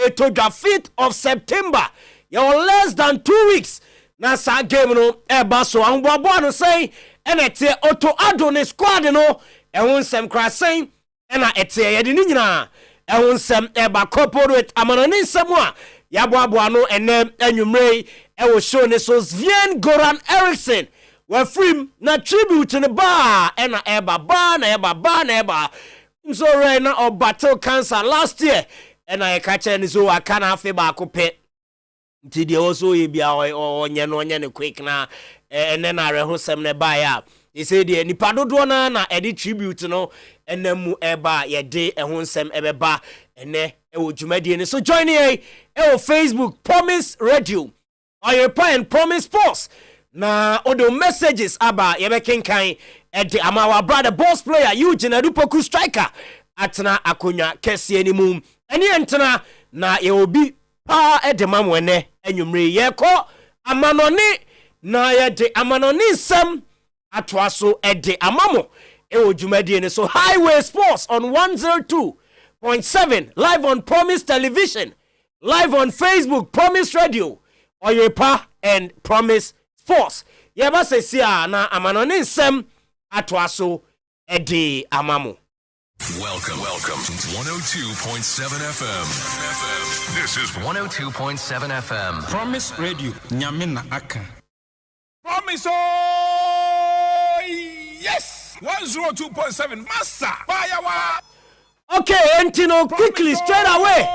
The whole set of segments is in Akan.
etoja 5th of September. You're less than 2 weeks. Na sa game no eba so anboabo no say ena tie Oto Ado ne squad no ehun sem kra say ena etie ye de ni nyina ehun sem eba corporate amanoni nsem a yaboabo no ene anwumrei ewo show ne so Sven Goran Eriksson wa film na tribute ne ba ena eba ba na eba so right now of battle cancer last year ena ye ka che ne so aka na afi ba ko pe nti de also ye bia onye ne quick na ene na reho sem ne ba ya he say de nipa dodo na edi tribute no enemu eba ye de ehun sem ebeba ene ewo dwumadi ne so join here ewo Facebook Promise Radio or your point Promise Post na odo messages aba ye be kenkan edi ama our brother boss player Eugene Adu Poku striker atena akonya kese animu ene entena na ye obi pa edema mwene enwumre ye ko amanoni na ye de amanoni sem atwaso ede amamo ewo dwumadi ne so Highway Sports on 102.7 live on Promise Television, live on Facebook Promise Radio Oyepa and Promise Sports. Ye ba se sia na amanoni sem atwaso ede amamo. Welcome to 102.7 FM. This is 102.7 FM. Promise Radio, Nyamina Aka. Promise, oh, yes! 102.7, Master, fire! Okay, Antino, quickly, straight away.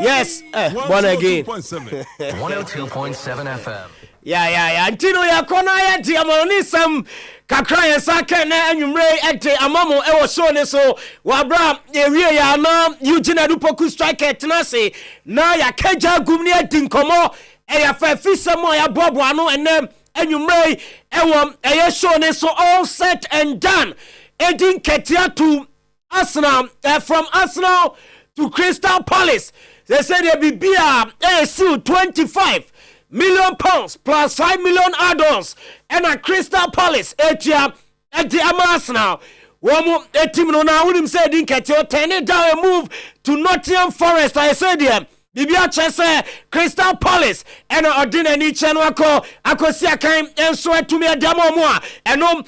Yes, one again. 102.7 FM. Yeah. Antino, ya kona ya di amanoni sem kakra ya sake na anwumre ete amamo ewo show ne so wabra ewie ya na Eugene Adu Poku striker tenase na ya keja gumni adi nkomo ya fa fisemo ya bobo ano ene anwumre ewo eye show ne so all set and done edin ketia to Arsenal from Arsenal to Crystal Palace. They said there be still 25 million pounds plus 5 million add-ons and a Crystal Palace etia eti Arsenal womu team no na wonim say din ketio turn it down and move to Nottingham Forest. I said there bibia chese Crystal Palace and ordinary cheno akosi akan enso atumi adamo mo a enom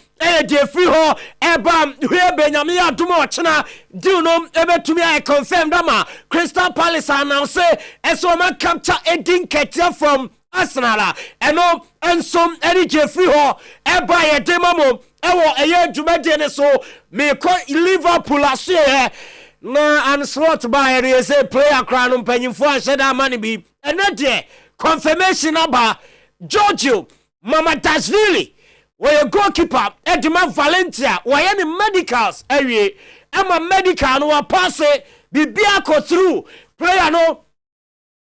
de free ho eba hwe benyame adomo ochena deal no ebetumi I confirm dama Crystal Palace announce eso ma capture edin ketia from Arsenal eno ensom eri Jeffrey ho eba ye demamo ewo eye dwumade ne so me ko Liverpool ase na and slot by ere say player crown mpanyimfo anse da mani bi eno de confirmation aba Giorgio Mamadashvili where goalkeeper Edman Valencia where any medicals awie ama medical no pass bibia ko through player no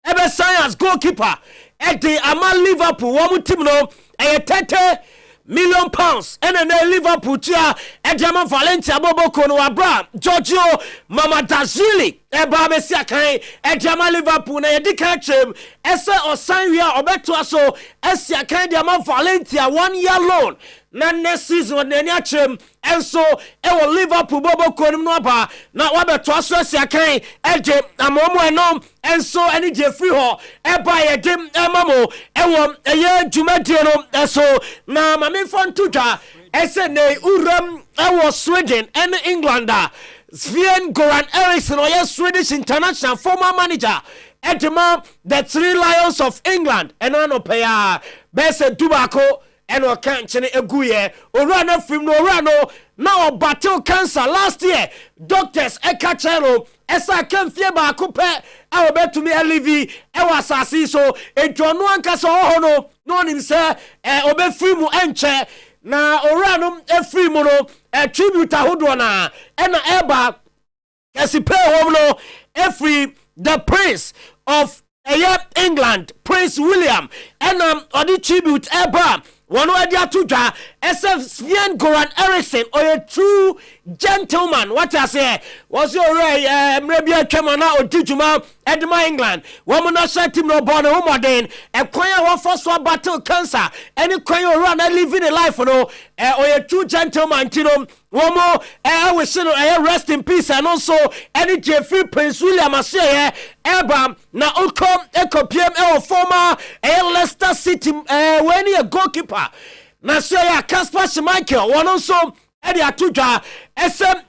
ebe science goalkeeper edi ama Liverpool wo team no 30 million pounds and then Liverpool tia Edman Valencia boboko no abra Giorgio Mamadashvili eba besia kan Edman Liverpool na yedika chem ese osan wi a obeto aso esia kan Edman Valencia 1 year loan na next season na ni achem enso ewo Liverpool boboko no aba na wabeto aso esia kan eje amomo enom enso eni Jeffrey ho eba yedem emamo ewo eye dwumadie no eso na mame fontudwa ese ne uram ewo Sweden and England Sven Goran Eriksson or yes Swedish international former manager Edema the Three Lions of England and ano paya bese dubako eno kanchene eguye orana film no orano now battle cancer last year doctors ekachero esa kamfie ba kope awobetumi alivi ewa asasi so edwonu ankasa hono no nim se obefiri mu enche na orano efiri mu no tribute ahodo na ena eba kasi play home no every the prince of England Prince William and odi tribute eba one idea to dwa SF Sven Goran Eriksson or a true gentleman. What I say was your maybe a Kemana or Dijuma Edma England. Woman not set him no born a woman then a choir one first one battle cancer any choir run and living a life or a true gentleman Tino one more we should rest in peace and also any Jeffrey Prince William I say Eba na Ukom Eco PM former Leicester City when he a goalkeeper. Na so ya Casper Schmeichel one also Eddie Atuja SM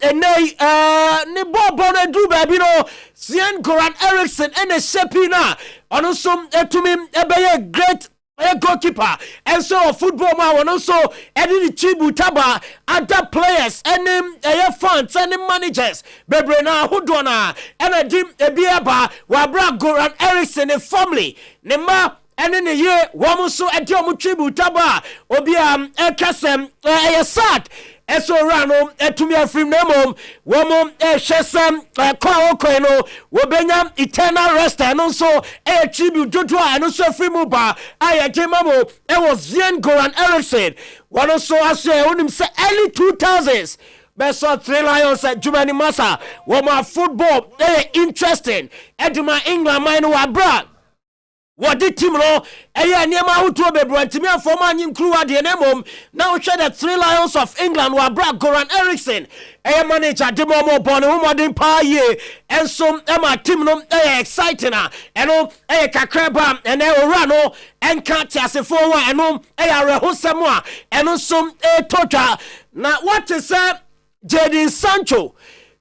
ne bobo na du baby no Sven Goran Eriksson and a Shepina on also etumi ebeye great goalkeeper and so football man one also Eddie Chibutaba other players and fans and managers bebre na hudona and a dim ebiaba wa bra Goran Eriksson a family ne ma and in a year, one so at your tribute taba, Obiam, a casem, a sad, as so rano, to me a free name, woman, a shesam, a cow coino, Wobenyam, eternal rest, and also a tribute to and also free muba. I a Jemamo, it was Sven Goran Eriksson. One also I say on him say early 2000s. Best saw 3 Lions at Jumani Massa, woman football, they interesting. Edma England, mine were brought. What did team no? Eya niema hutu bebu antimi afoma nyim crew ade na mom. Now share the 3 Lions of England were brought Goran Eriksson. Eya manager demo mo born modern pa ye. And so Emma team no exciting na. Eno eya kakreba and rano and can't as a forward and eya rehosemo and so tota. Now what is Jadon Sancho?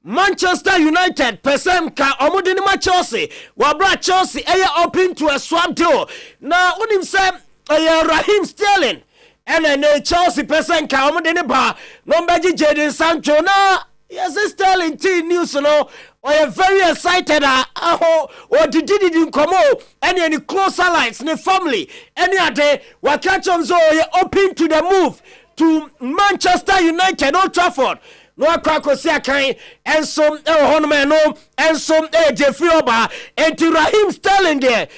Manchester United person ka omudinima Chelsea wabra Chelsea open to a swap deal na unim say Raheem Sterling and then Chelsea person ka omudiniba number Jadon Sancho na yes Sterling team news no or very excited or did come any closer lines in the family any other what catch on so open to the move to Manchester United Old Trafford. No kwako si akan ensom hono no ensom Jeffrey Oba enti Raheem Sterling there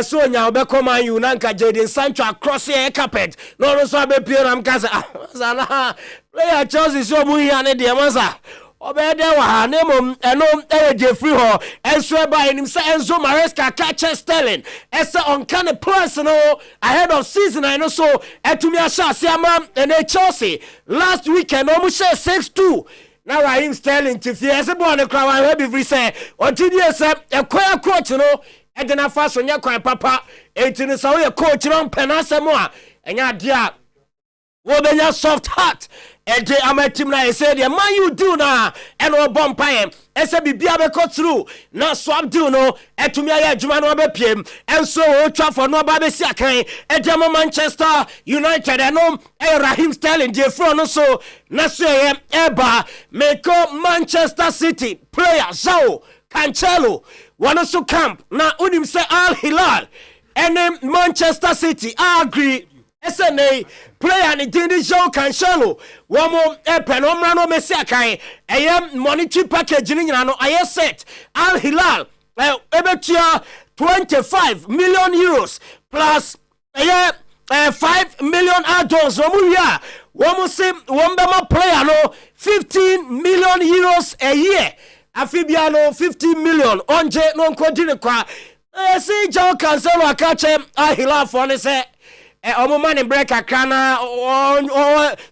so nya obeko man you nanka Jadon Sancho across the carpet no so abepie ram kasa player Chelsea so mu hia ne de mansa obede wa hanemom eno Jeffrey ho enso ba enim se Enzo Maresca catch Sterling ese on kind of personal ahead of season I know so etumi asase ama and Chelsea last weekend almost 6-2 now Raheem Sterling tifie ese born the crowd we be say ontidi ese ekoya coach no e de na fa so nya kwan papa entini so we coach no penasemo a enya dia wo benya soft heart and my team na say the man you do na and o bompaye ese bibia be cut through na swap deal no etumi aye adwuma no be piem and so o Trafford no ba be si akan e Manchester United and Raheem Sterling dey front no so na say eba make Manchester City player João Cancelo one so camp na unim say Al Hilal and Manchester City agree SNA player ni dindi João Cancelo womo penomra no mesi akan monetary package ni nyina no aye set Al Hilal ebetia 25 million euros plus 5 million add-ons womo say wombema player no 15 million euros a year afibia no 15 million onje no nkodine kwa see João Cancelo akache Al Hilal for ne say man in break a crana or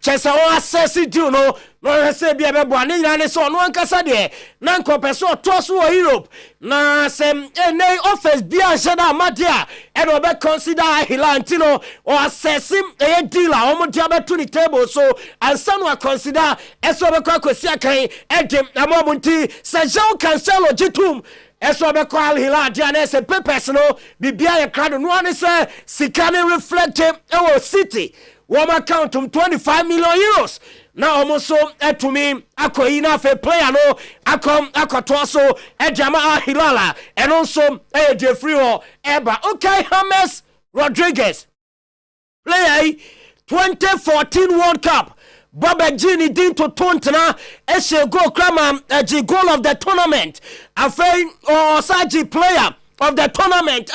chesa or assess it, you know, no say be a baby, and so no one can say there. Nanko peso toss or Europe. Na sem nay office be a shada matia and obe consider Hilantino or assess him a dealer or Montiaba to the table. So and some will consider as over Siakai, Edim, Amomunti, Sajao Cancelo Jitum. Eso be call Hilal Diane se personal bibia ye crowd no one say sikane reflect our city one account 25 million euros now almost so to me akoina fe player no akoto so ejama Hilala and also Jeffrey or Eba okay James Rodriguez player 2014 World Cup Baba Gini Dinto Tontana Eshe go Krama G goal of the tournament. Afei or Saji player of the tournament.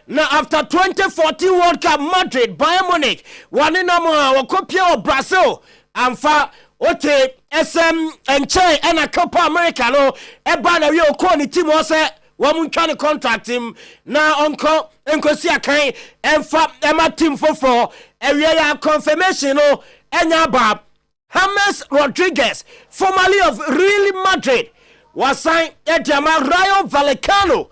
Now after 2014 World Cup, Madrid, Bayern Munich, one in a copy of Brazil, and for Ote, SM, and Che, and a Copa America, no, Ebana, you call the team was one trying to contract him now, Uncle, and Kosia, and for Emma team for 4, and we have confirmation, and Yabab, James Rodriguez, formerly of Real Madrid, was signed at the Rayo Vallecano.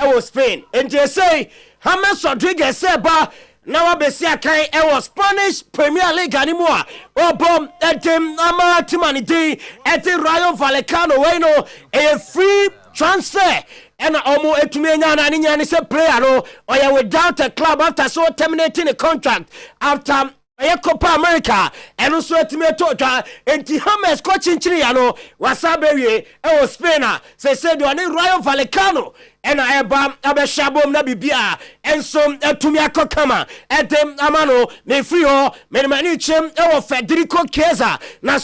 Was Spain, and they say James Rodriguez said, now Besia Kai, was Spanish Premier League anymore. Bomb at Timanity at the Rayo Vallecano, a free transfer. And almost Etumena and is a player, or you without a club after so terminating a contract after. Copa America and also Timetoja and Tihames coaching Chiriano was Saberi was Spain. Said one Rayo Vallecano and I Abeshabom Nabibia and some Tumiako Kama at them Amano Mefrio Menmanichem or Federico Chiesa. Now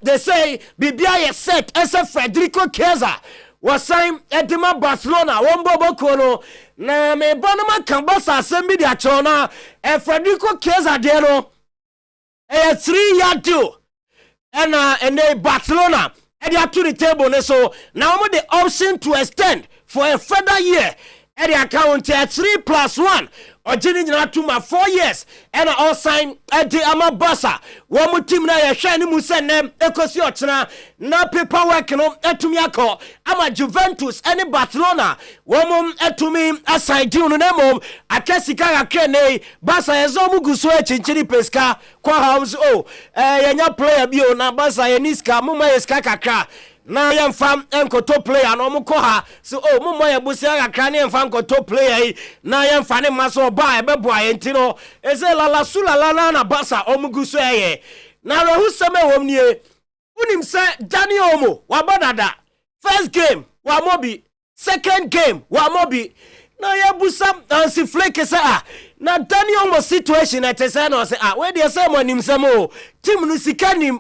they say Bibia is set as a Federico Chiesa was signed at the Barcelona, one Bobo Kono. Na me Bonama Kambasa Sembi Chona and Federico Chiesa Deno. A 3-year deal, and they Barcelona, and they are to the table. So now the option to extend for a further year, and the account 3+1 or Jenny Natuma 4 years, and I all sign at the Amabasa. One more team now, Shiny Musen, Ecosiotna, no paperwork, no Etumiako, Ama Juventus, and Barcelona. One more to me, as I do Nemo, Akesika Kene, Basa, Zomugusuech, in Chili Pesca, Quahams, Yanya player bio, na Basa, Yaniska, Muma Eskaka. Na yam fam enko top player no mko ha so mumma ya busia akra ne fam ko top player na yam fa ne maso ba e bebo ayenti no eze lala sulala na basa omuguso eye na rehu seme wom nie unim se Dani Olmo wa bodada first game wa mobi second game wa mobi na ya busam ansi flake se na Dani Olmo situation at say no say we dey say mo nim se mo team no sikanim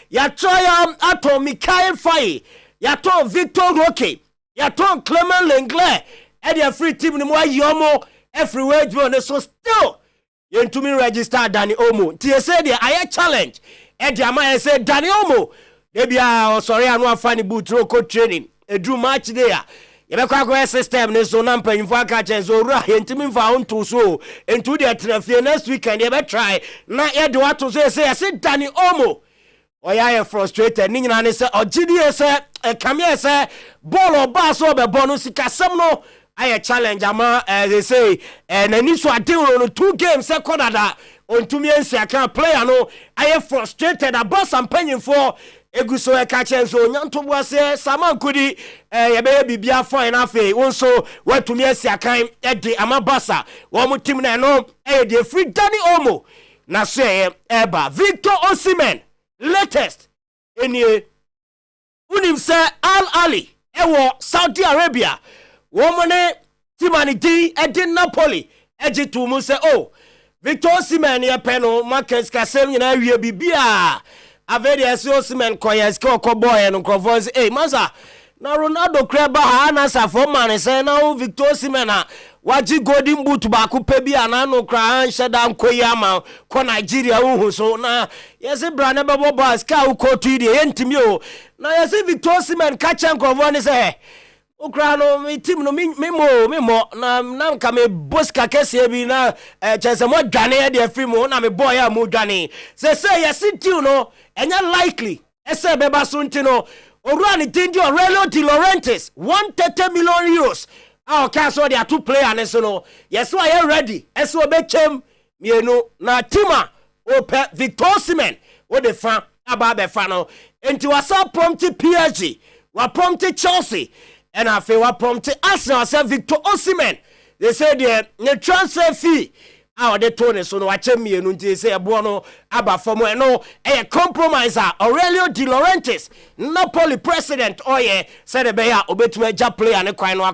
ya try ato Mikael Faye ya to Victor Roque ya to Clement Lenglet e dey free team no ayomo everywhere do so still you to me register Dani Olmo tie say dey aye challenge e dey am say Dani Olmo dey bia sorry anu afani boot ro training e do match there you be kwa system ne so na mpanyimfo aka chen so ru ahentimi mfa onto so into the traffic next weekend you be try na ye de wato so say Dani Olmo oya frustrated ni nyina ne say ogidi say kamia say ball or bass or be ball no sikasem no aye challenge ama they say na ni so ade no 2 games second ada ontumi ensi aka player no aye frustrated about some mpanyimfo eguso ekachen so nyanto boase Saman Kudi yebeye bibia fine afi wonso watumi asiakan ede amabasa wo mu team na no de free Dani Olmo na so eba Victor Osimhen latest enie unim se Al Ali ewo Saudi Arabia wo mo ne timanidi ede Napoli ejitu mu se Victor Osimhen ye peno markets kasem nyina wie bibia Averi Osimhen koyes ko boy and crofos Maza na Ronaldo kreba ha na safo man say na Victor Osimhen waji golden boot ba ku pe bia na no kra sheda nkoyama ko Nigeria hu so na yesi brane bebo boss ka ko tu de entimi o na yesi Victor Osimhen ka chen crofo say ukra no mi team no mi mo na ka me boska kese bi na chese mo dwane de free mo na me boy a mo dwane say yesi team no enya likely ese beba suntino orani tindi Aurelio De Laurentiis 130 million euros ka so they are 2 player ne so no yes so are ready eso obechem mienu na tima ope Victor Osimhen wo de fa aba be fa no enti wasa prompt PSG wa prompt Chelsea and afi wa prompt Arsenal say Victor Osimhen they say the transfer fee the tone so no ache mienu nti say ebo no aba for mo no compromise Aurelio De Laurentiis Napoli president said be ya obetuma ja player ne kwan no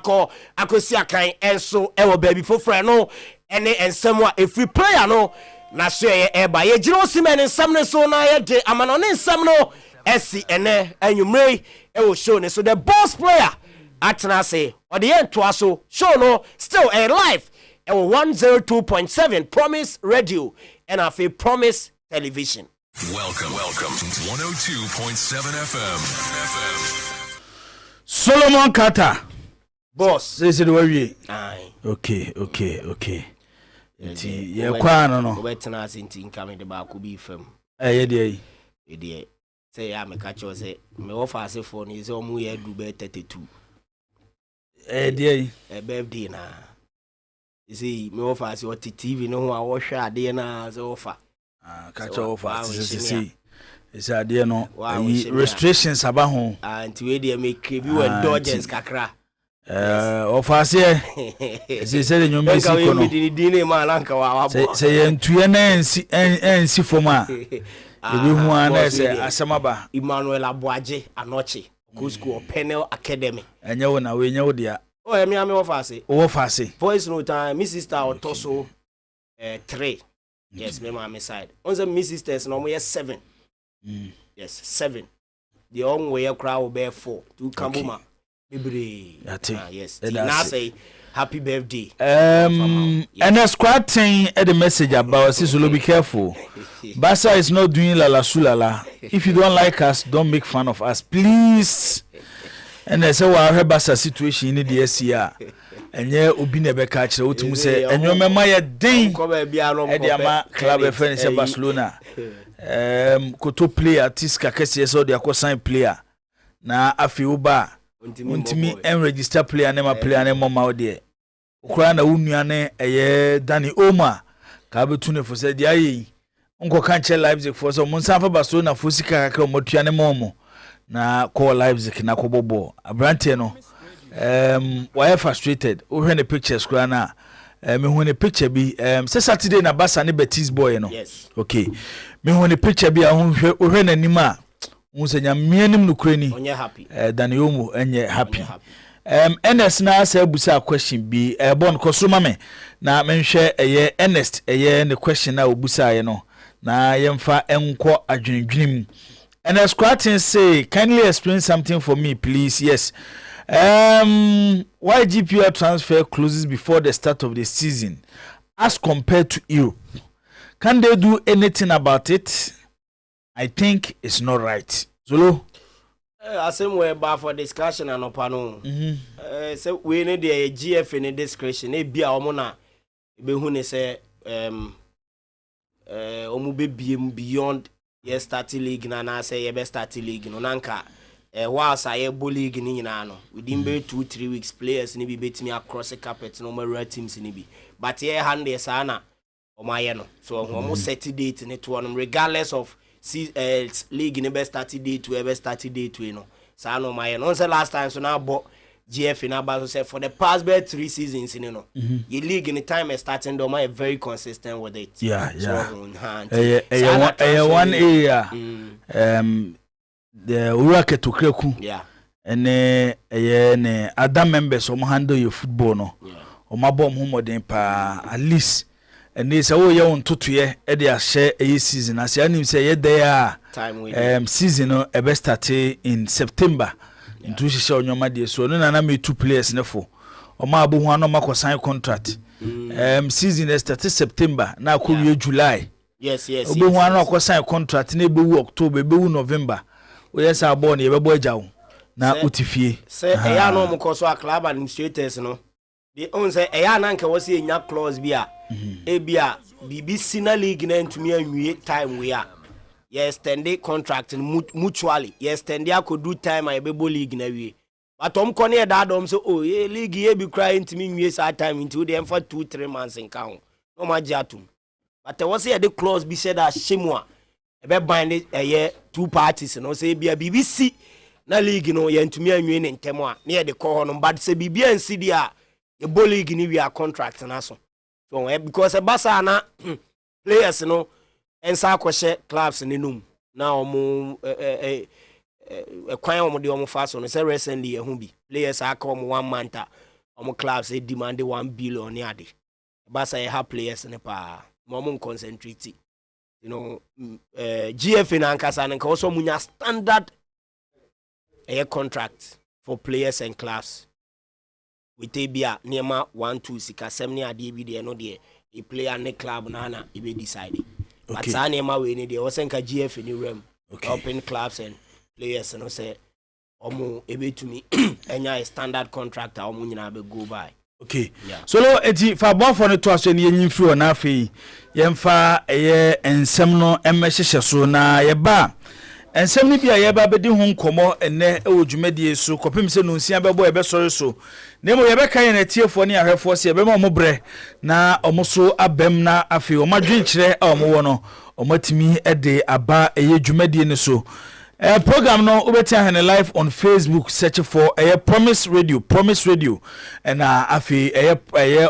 akosi akan enso e wo baby fofre no ene ensem a free player no na so eba ye giro Osimhen ensem ne so na ye de amano ne ensem no esi ene anwumrei e wo show ne so the boss player atena say or the end to so show no still a live and 102.7 Promise Radio and a Promise Television. Welcome to 102.7 FM. Solomon Carter. Boss. Say the way. Aye. Okay. Ye kwa no. We tena sinti coming the back be fam. Eh dey. Say ya me catch you say me offer as for ni say omu ye do be 32. Dey. Birthday na. You see me offer as what TV no ho a wo hwe ade na as offer. Catch offer see. It's a dear no restrictions about home. And we dey make you indulgence kakra. Offer say say you make kono. Say ntuye na ensi foma. Ebi hu ana say asamaba. Emmanuel Aboaje Anoche go school Penel Academy. Enye wo na we nye wo dia. Oh me offer say. Offer say. Voice no time my sister otoso 3. Yes, me mama side. On the my sisters no we 7. Yes, 7. The only way you crowd will be 4. 2 Kambuma. Yes. Now say happy birthday. And a squad thing at the message about Sisulu, be careful. Basa is not doing la sulala. If you don't like us, don't make fun of us, please. And I say, well, I heard Basa situation in the SCR. And yeah, Obi never catch the ultimate say, and you remember your ding at the club friend in Barcelona. Koto player Tiska Kessie so they are sign player. Na afi uba untimi register player nema player nema ma de. Ukura na unuane eye Danny Oma ka betune fo se dia yi. Unko kanche Leipzig for so munsa fa Barcelona fo sika kakra motuane momo na call Leipzig na kobobo. Abrante no why frustrated. O hwe ne pictures kura na me hu ne picture bi say Saturday na Barca ne Betis boy no. Yes. Okay. Me hu ne picture bi a hu hwe nanim a hu se nya mianim no kura ni. Onye happy. Daniomo enye happy. Ernest na say busa question bi bon kosoma me na menhwe eye Ernest eye ne question na obusa ye no na yemfa enko adwendwenim. Ernest Quatin say kindly explain something for me please. Yes. Why GPL transfer closes before the start of the season as compared to Europe? Can they do anything about it? I think it's not right. Zulu? Same way bar for discussion and opano. So we need the GF in discretion. E bia omona be hu ne say omu be beyond ye start league na say ye be start league no nanka whilst I league ni nyina no within be 2-3 weeks players ni bi betimi across the carpet no more teams ni bi but ye hand dey sana o maye no so almost set date ni to on regardless of league ni be start date to ever start date to no sa no maye no say last time so now but GF in about say for the past 3 seasons you know your league in the time is starting though my very consistent with it so, one area the Urake to Kreku and ne other members handle your football no o mabom hu modern pa at least and they say oh you want to ye e dey share a season as you nim say ye there season no e be start in September into share onyoma dey so no na me 2 players ne for o ma abo hu anoma sign contract season is start September na ko wie July yes obo hu anoma sign contract na be wu October be wu November we yes our born ye be bo ajawo na utifie say eya no mo ko so a club administrators no the on say eya na nka wose enya clause bi a e bia BBC na league na ntumi anwie time we a yes extend contract mutually yes extend akodu time a be bo league na wie but om ko na da dom so oh ye league ye bi cry ntumi nwie sa time into dem for 2-3 months in count no ma jatum but wose ye the clause bi said that shemwa e be bind eye 2 parties no say bia BBC na league no ye ntumi anwie ne ntemo a na ye de call no but say bibia nsi dia e bo league ni we are contract na so because Barca na players no ensa akwhye clubs ni num na omo kwan omo de omo fa so no say recently ehun bi players aka omo 1 month omo clubs e demand 1 billion ni ade Barca e ha players ne pa omo concentrate you know GF in ankasa nka also munya standard a contract for players and clubs with Tabia Nema 1-2 Sika Semni Adi Bidi no de a player ne club nana be decided. But Sanema we need the Osenka GF in the room. Open clubs and players and say omo ebe to me enya standard contract a omo nyina be go by. Okay. Yeah. So lo eti fa bon for no to aso ne yin firi ona afi yemfa eye ensem no emmehyehyɛ so na ye ba ensem ni bia ye ba bedi ho nkomo enne ewo dwumadie so kopim se no nsia bebo ebe sori so nemo ye be kan na tiefo ne ahwefo se ebe ma omo bre na omo so abem na afi omo adwenkyere a omo wo no omo timi ede aba eye dwumadie ne so. Program no ubeti ahene live on Facebook, search for Promise Radio and afi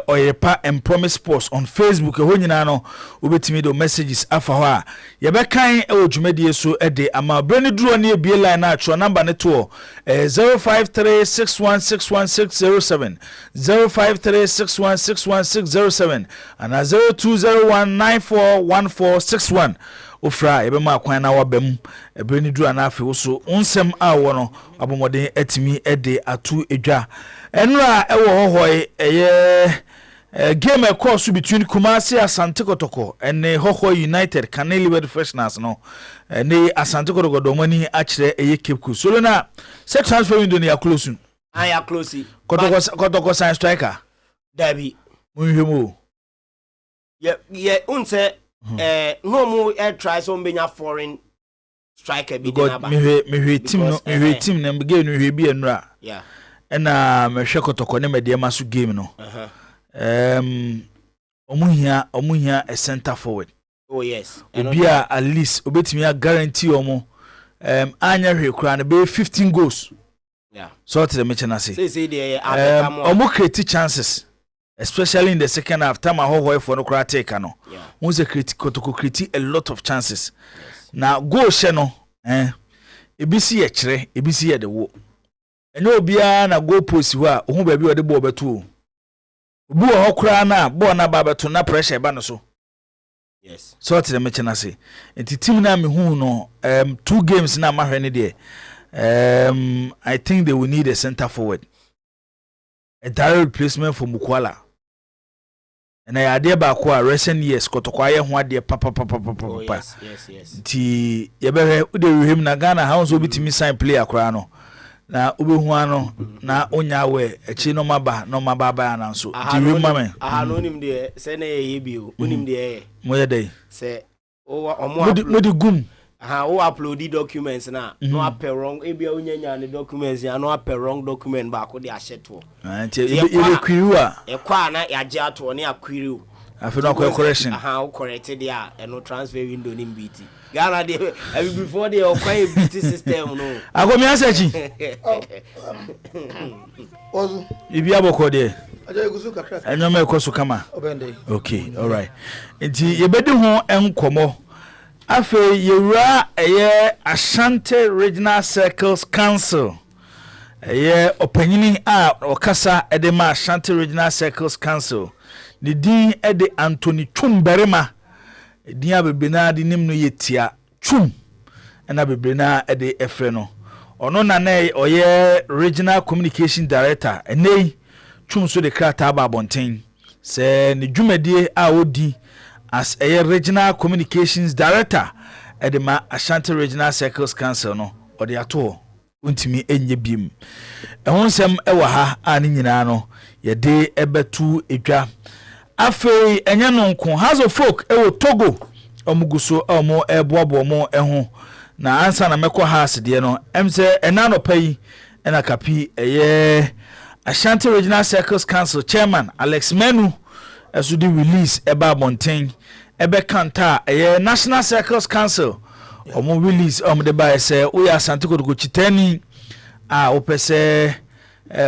oyepa and Promise Post on Facebook ho nyina no ubeti me do messages afa ho a ye be kan e dwumedie so ede ama brani duro na ebie line na atro number ne to 0536161607 0536161607 and 0201941461 ofra ebe ma kwan na wabam ebreni duru anafe wo so onsem a wo no abomode atimi ede atu edwa enura ewo hohoi eye game course between Kumasi Asante Kotoko and Hohoi United Caneli Professionals no ne Asante Kotoko domani akire eye Cape Coast so na set transfer window ne ya close ya close Kotoko sign striker Dabi munhwemo ye unse no more air try so benya foreign striker be na ba me team na game no hwe bi enura yeah na me hwe Kotoko ne medie maso game no omuhia a center forward. Oh yes. Obia at least obetimi a guarantee omo anya hwe kura na be 15 goals. Yeah. So to the mention say the omo create chances especially in the second half time ahoho for no kura take no. Yeah. Once create Kotoko create a lot of chances. Yes. Now goal she no ebisi ye kire ebisi ye de wo. Enyo obia na goal post ho a ohun ba bi ode ball beto. Bu hokra na bo na babeto na pressure ba no so. Yes. So to the mention say enti team na me hu no 2 games na mahwe ne de I think they will need a center forward, a direct replacement for Mukwala. And I idea ba kwa recent years Kotoko aye ho ade papa. Yes. Ti ye be we dey him na Ghana how so bitimi sign player kra no. Na obehu ano na onya we echi no maba na so ti we mama no nim de se na ye bio onim de mo ye dey se o omo mo di gum o upload documents na no apel wrong e bia onyanya ne documents ya no apel wrong document ba ko de ahyeto anti ye be query a e kwa na ya je ato ne aquery afi no correction o correct there e no transfer window nim biti Ghana de before they acquire BT system no. Agomi asechi. Ozu. Ibi aboko de. Ajo egusu kakra. Enyo me ekoso kama. Obende. Okay, all right. Enti yebedi ho enkomo. Afe yewura eye Ashanti Regional Circles Council. Eye opanyini a okasa edema Ashanti Regional Circles Council. Ni din ede Anthony Chumberema. Dia bebena di nim no yetia Chum na bebena ede efre no ono na oye Regional Communication Director enei Chum so de krata ba bonten se ne dwumadie a odi as a Regional Communications Director ede ma Ashanti Regional Circles Council no ode ato untimi enye biem ehonsem ewa ha ani nyina no ye de ebetu edwa afei enye no nko House of Folk ewo Togo omuguso omo eboabo omo eho na ansa na mekọ house de no emse enano pai ena kapi eye Ashanti Regional Circles Council Chairman Alex Menu esudi release eba mountain ebe kanta eye National Circles Council omo release de ba ese oya Asante Kotoko chitani a opese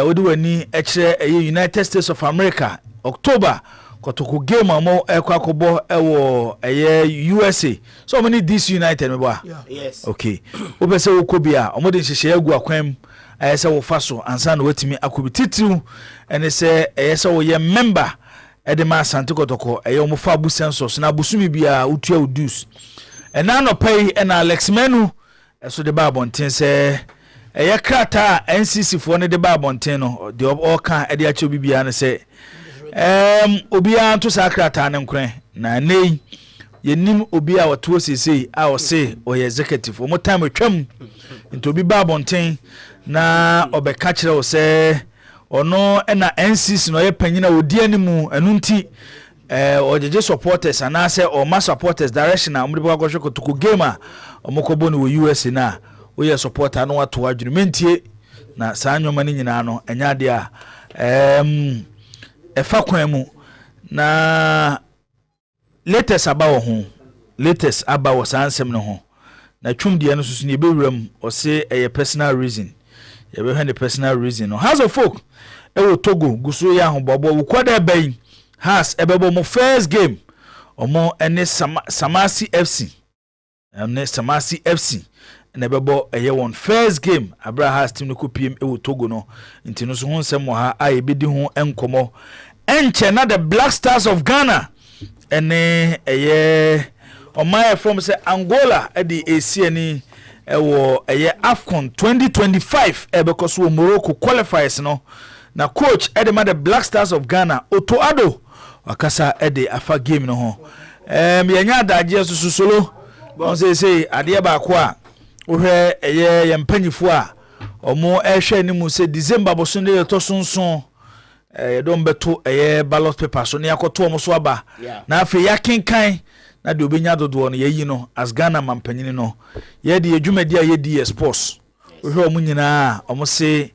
odi wani ekire eye United States of America October Kotoko game amo ekwakobo ewo eye USA so many this United me ba yes okay obese wokobia omode nhihye agu akwam ayese wo faso ansa na watimi akobi titiru ene se ayese wo ye member edema Asante Kotoko eye omofa abu census na abusumi bia utua udus ena no pay ena Alex Menu eso de ba bonten se ɛyɛ krata NCC for ne de ba abonten no de ɔka ɛde acho bibia ne sɛ obia to sa krata ne nkran na nei yenim obi a wato sesei a ɔse ɔyɛ executive o mo time twam nto obi ba abonten na ɔbɛka kyerɛ wo sɛ ɔno na NCC no yɛ panyina odi animu ɛnu nti ojeje supporters anase or mass supporters direction amudi bwa ko to game a omokobo no US na we supporter no wato adwene mentie na saa nyoma ni nyina no enya de a efa kwan mu na latest aba ho latest aba wo sansem no ho na twumde no susu ne bewuram o se eye personal reason ye be hwe ne personal reason no House of Folk ewo Togo guso ya ho bobo wo kwada bayin has ebebo mo first game omo ene Samasi FC ene Samasi FC ene bebo eye won first game abra has team no kopiem ewo Togo no nti no so ho nsem ha a ebedi ho enkomo enche na the Black Stars of Ghana ene eye omaya from say Angola edi esiani ewo eye AFCON 2025 ebekoso Morocco qualifiers no na coach edema the Black Stars of Ghana Oto Ado wakasa ede afa game no ho yenya adaje susolo on say ade ba ko a ohwe eye yempanyifo a omo ehwe ni mu say December boso ne to sonson don beto eye ballot paper so ne yakoto omo so aba na afi yakenkan na de obenya dodo no yeyi no as Ghana mampanyini no ye de adwumadi a ye di sports ohwe omo nyina omo say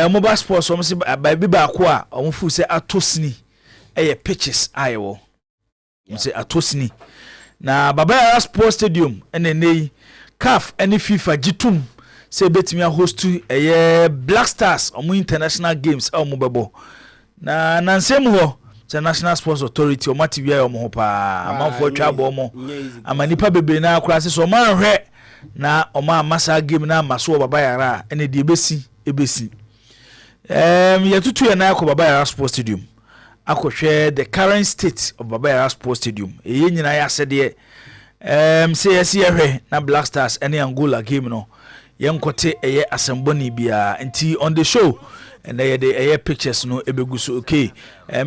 omo ba sports omo say ba bi ba ko a omo fu say atosini eye pitches ayewo say atosini na Baba Sports Stadium enenei CAF ene FIFA gitum say betimi host eye Black Stars omo international games omo bebo na nansem ho say National Sports Authority omo TV omo ho pa amanfo atwa abo omo amanipa bebe na akura se so manhwe na omo amasa game na amaso Baba Yara ene de ebesi yetutu ye na yakọ Baba Sports Stadium akohwe the current state of Baba Sports Stadium eye nyina ya sede say yehwe na Black Stars ene Angola game no yenkote eye asemboni bia nti on the show and eye pictures no ebeguso okay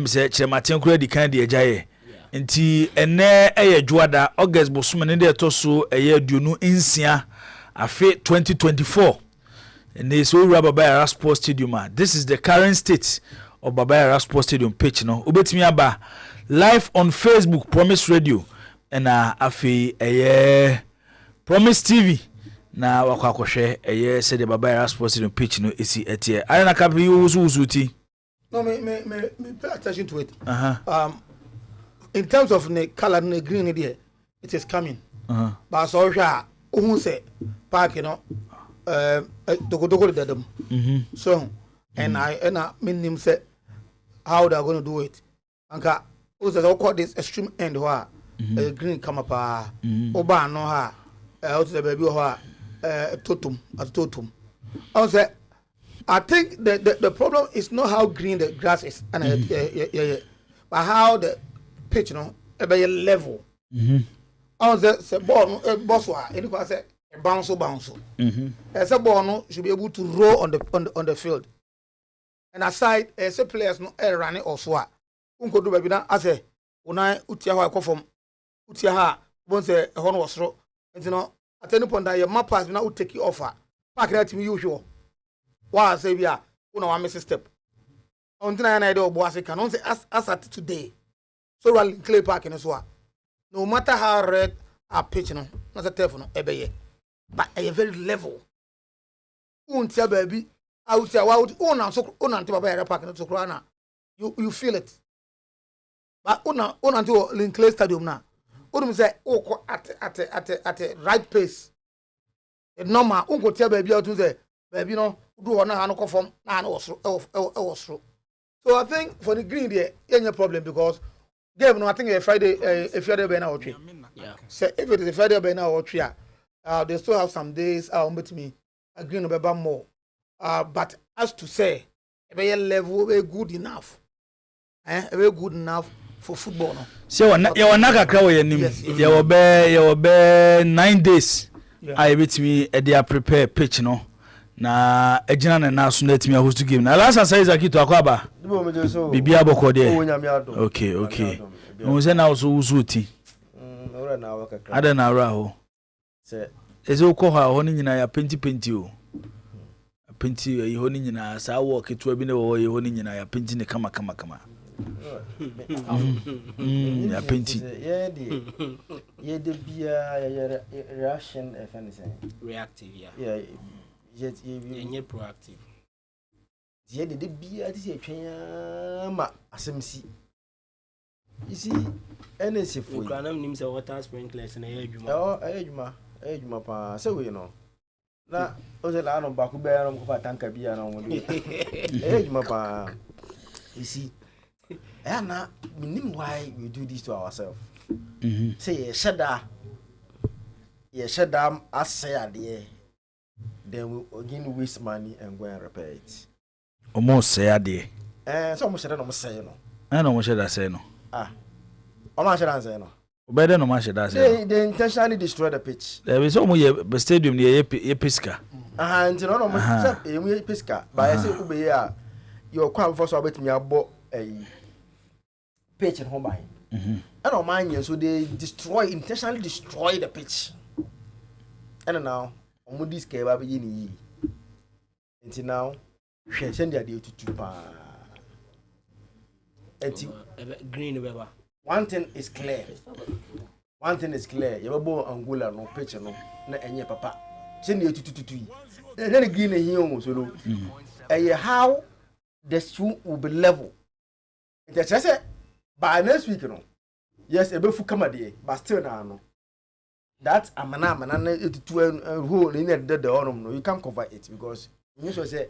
say chematen kura di kan de ajaye nti ene eye juada August bosome ne de to so eye aduonu nsia afi 2024 and they so Baba Sports Stadium. This is the current state of Baba Sports Stadium pitch no. Ubetimi aba live on Facebook Promise Radio and afi Promise TV na wakwakohwe said the Baba Sports Stadium pitch no isi etie. I na kapi uzuti. No, me pay attention to it. In terms of the color and the green idea, it is coming. But so who say park, you know. So and I mean him say how they are going to do it. Anka also they call this extreme end where green come up oba no ha out the baby where totum at totum. I think the problem is not how green the grass is and but how the pitch be level. On the ball boss wa any say bounce. As a ball no should be able to roll on the field. And aside as a players no running or swat. Unko do baby na ase una utia ho akofom utia ha bon say e hono wasro enti no at any point that your map pass na u take offer park that me usual wa say bia una wa miss step on tina na ide obo ase kan on say as at today so rally clay park in so no matter how red a pitch no na say turf no ebeye but a very level. Untia baby, out there, una Baba Park and Sokrana. You feel it. But una to Linkley Stadium now. Unum say, oh, at a right pace. A normal uncle tell baby out to say, baby, no, do on a conform, and also. So I think for the green there, any problem because game no, I think a Friday by now. Yeah. So if it is a Friday by now or three. They still have some days with me agreeing about more. But as to say, a very level very good enough. Very good enough for football. No? So you are not a crowd. You will be 9 days. I with me they are prepared pitch no. na ejina na na so na timi host game na last say Isaac to akwaba bibi aboko de okay no say na so uzuti ada na ra ho se eze ukọ ha ho ni nyina ya penti o penti yi ho ni nyina sa wo ketua bi ne wo yi ho ni nyina ya penti ne kama ya penti ye de bia ya reaction reactive ye proactive ye de bia ti se twen ma asemsi isi NS fo ukranam nim se water sprinklers na ye adwuma pa se we no na oze la no ba ku be no ko fa tanka bia no mo de adwuma pa isi na minim why we do this to ourselves. Say ye shada asay ade then we again waste money and go and repair it. Almost say ade. So almost shada no say no. No almost shada say no. Almost shada say no. Better no much shada say. They intentionally destroy the pitch. There is almost a stadium near ye Pisca. And no we Pisca. But I say ube here your kwam for so bet me abo pitch in home by. I don't mind, so they intentionally destroy the pitch. And now, on this cave, I begin until now, send the idea to green weather. One thing is clear. You have a Angola, no pitcher, no, and papa. Send you to then the green here almost so. How the stream will be level. That's just it. By next week, you know. Yes, a bit for comedy, but still now. That's a man to who in the autumn. No, you can't cover it because you should say,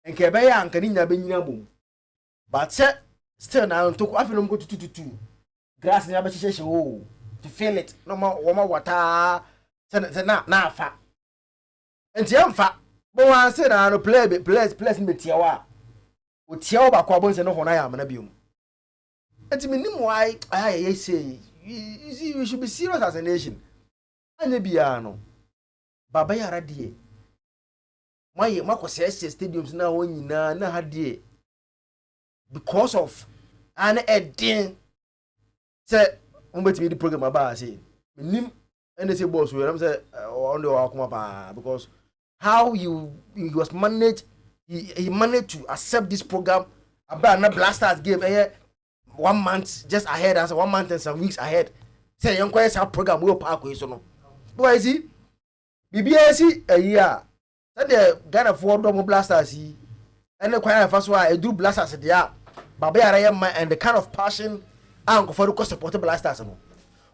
and Cabaya and Canina Benina boom. But still now, took off and go to 2 grass in the station. Oh, to feel it. No more water. Now, fat. And Tiam fat. But I said, I don't play in the Tiawa. With Tiawa Quabons and no one I am an abuse. And to me, why I say you should be serious as a nation. And the piano. Babaya Radie. My Marco says stadiums now when you na had because of an Eddin said, bet me the program about say, Nim and the boss will say on the Wakuma because how he was managed, he managed to accept this program about na Blasters game 1 month just ahead, as 1 month and some weeks ahead. Say, young quest our program will park with so no. Boy, see, BBSC a year. That the Ghana 4 double blasters see, and the choir first why I do blasters at the app. Babaya and the kind of passion and for the cost support blasters.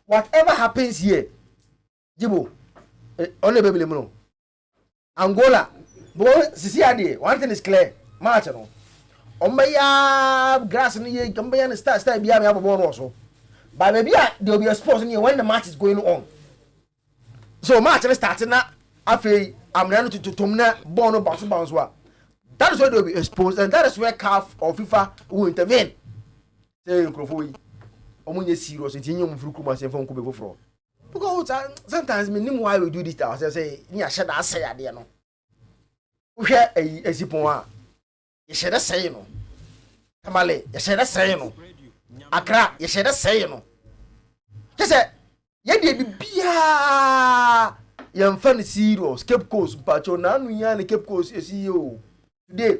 Whatever happens here, Jibo, only baby no. Angola, boy, Sisi, one thing is clear, March no. Grass and ye can be and start behind me also. But maybe there will be a sport in here when the match is going on. So match is starting now. After I'm running to Tomna Bono bounce. That is where they will be exposed, and that is where CAF or FIFA will intervene. Say Crofoi, Omunya serious, and you from Kumas and from Kubo Fro. Because sometimes me know why we do this. I say, Nia said, I say, I don't know. We share a zipon. You should say no. Tamale, you should say no. Accra, you should say no. Just say, ye did be young funny serious, Cape Coast, but you're not in Cape Coast, CEO. Today,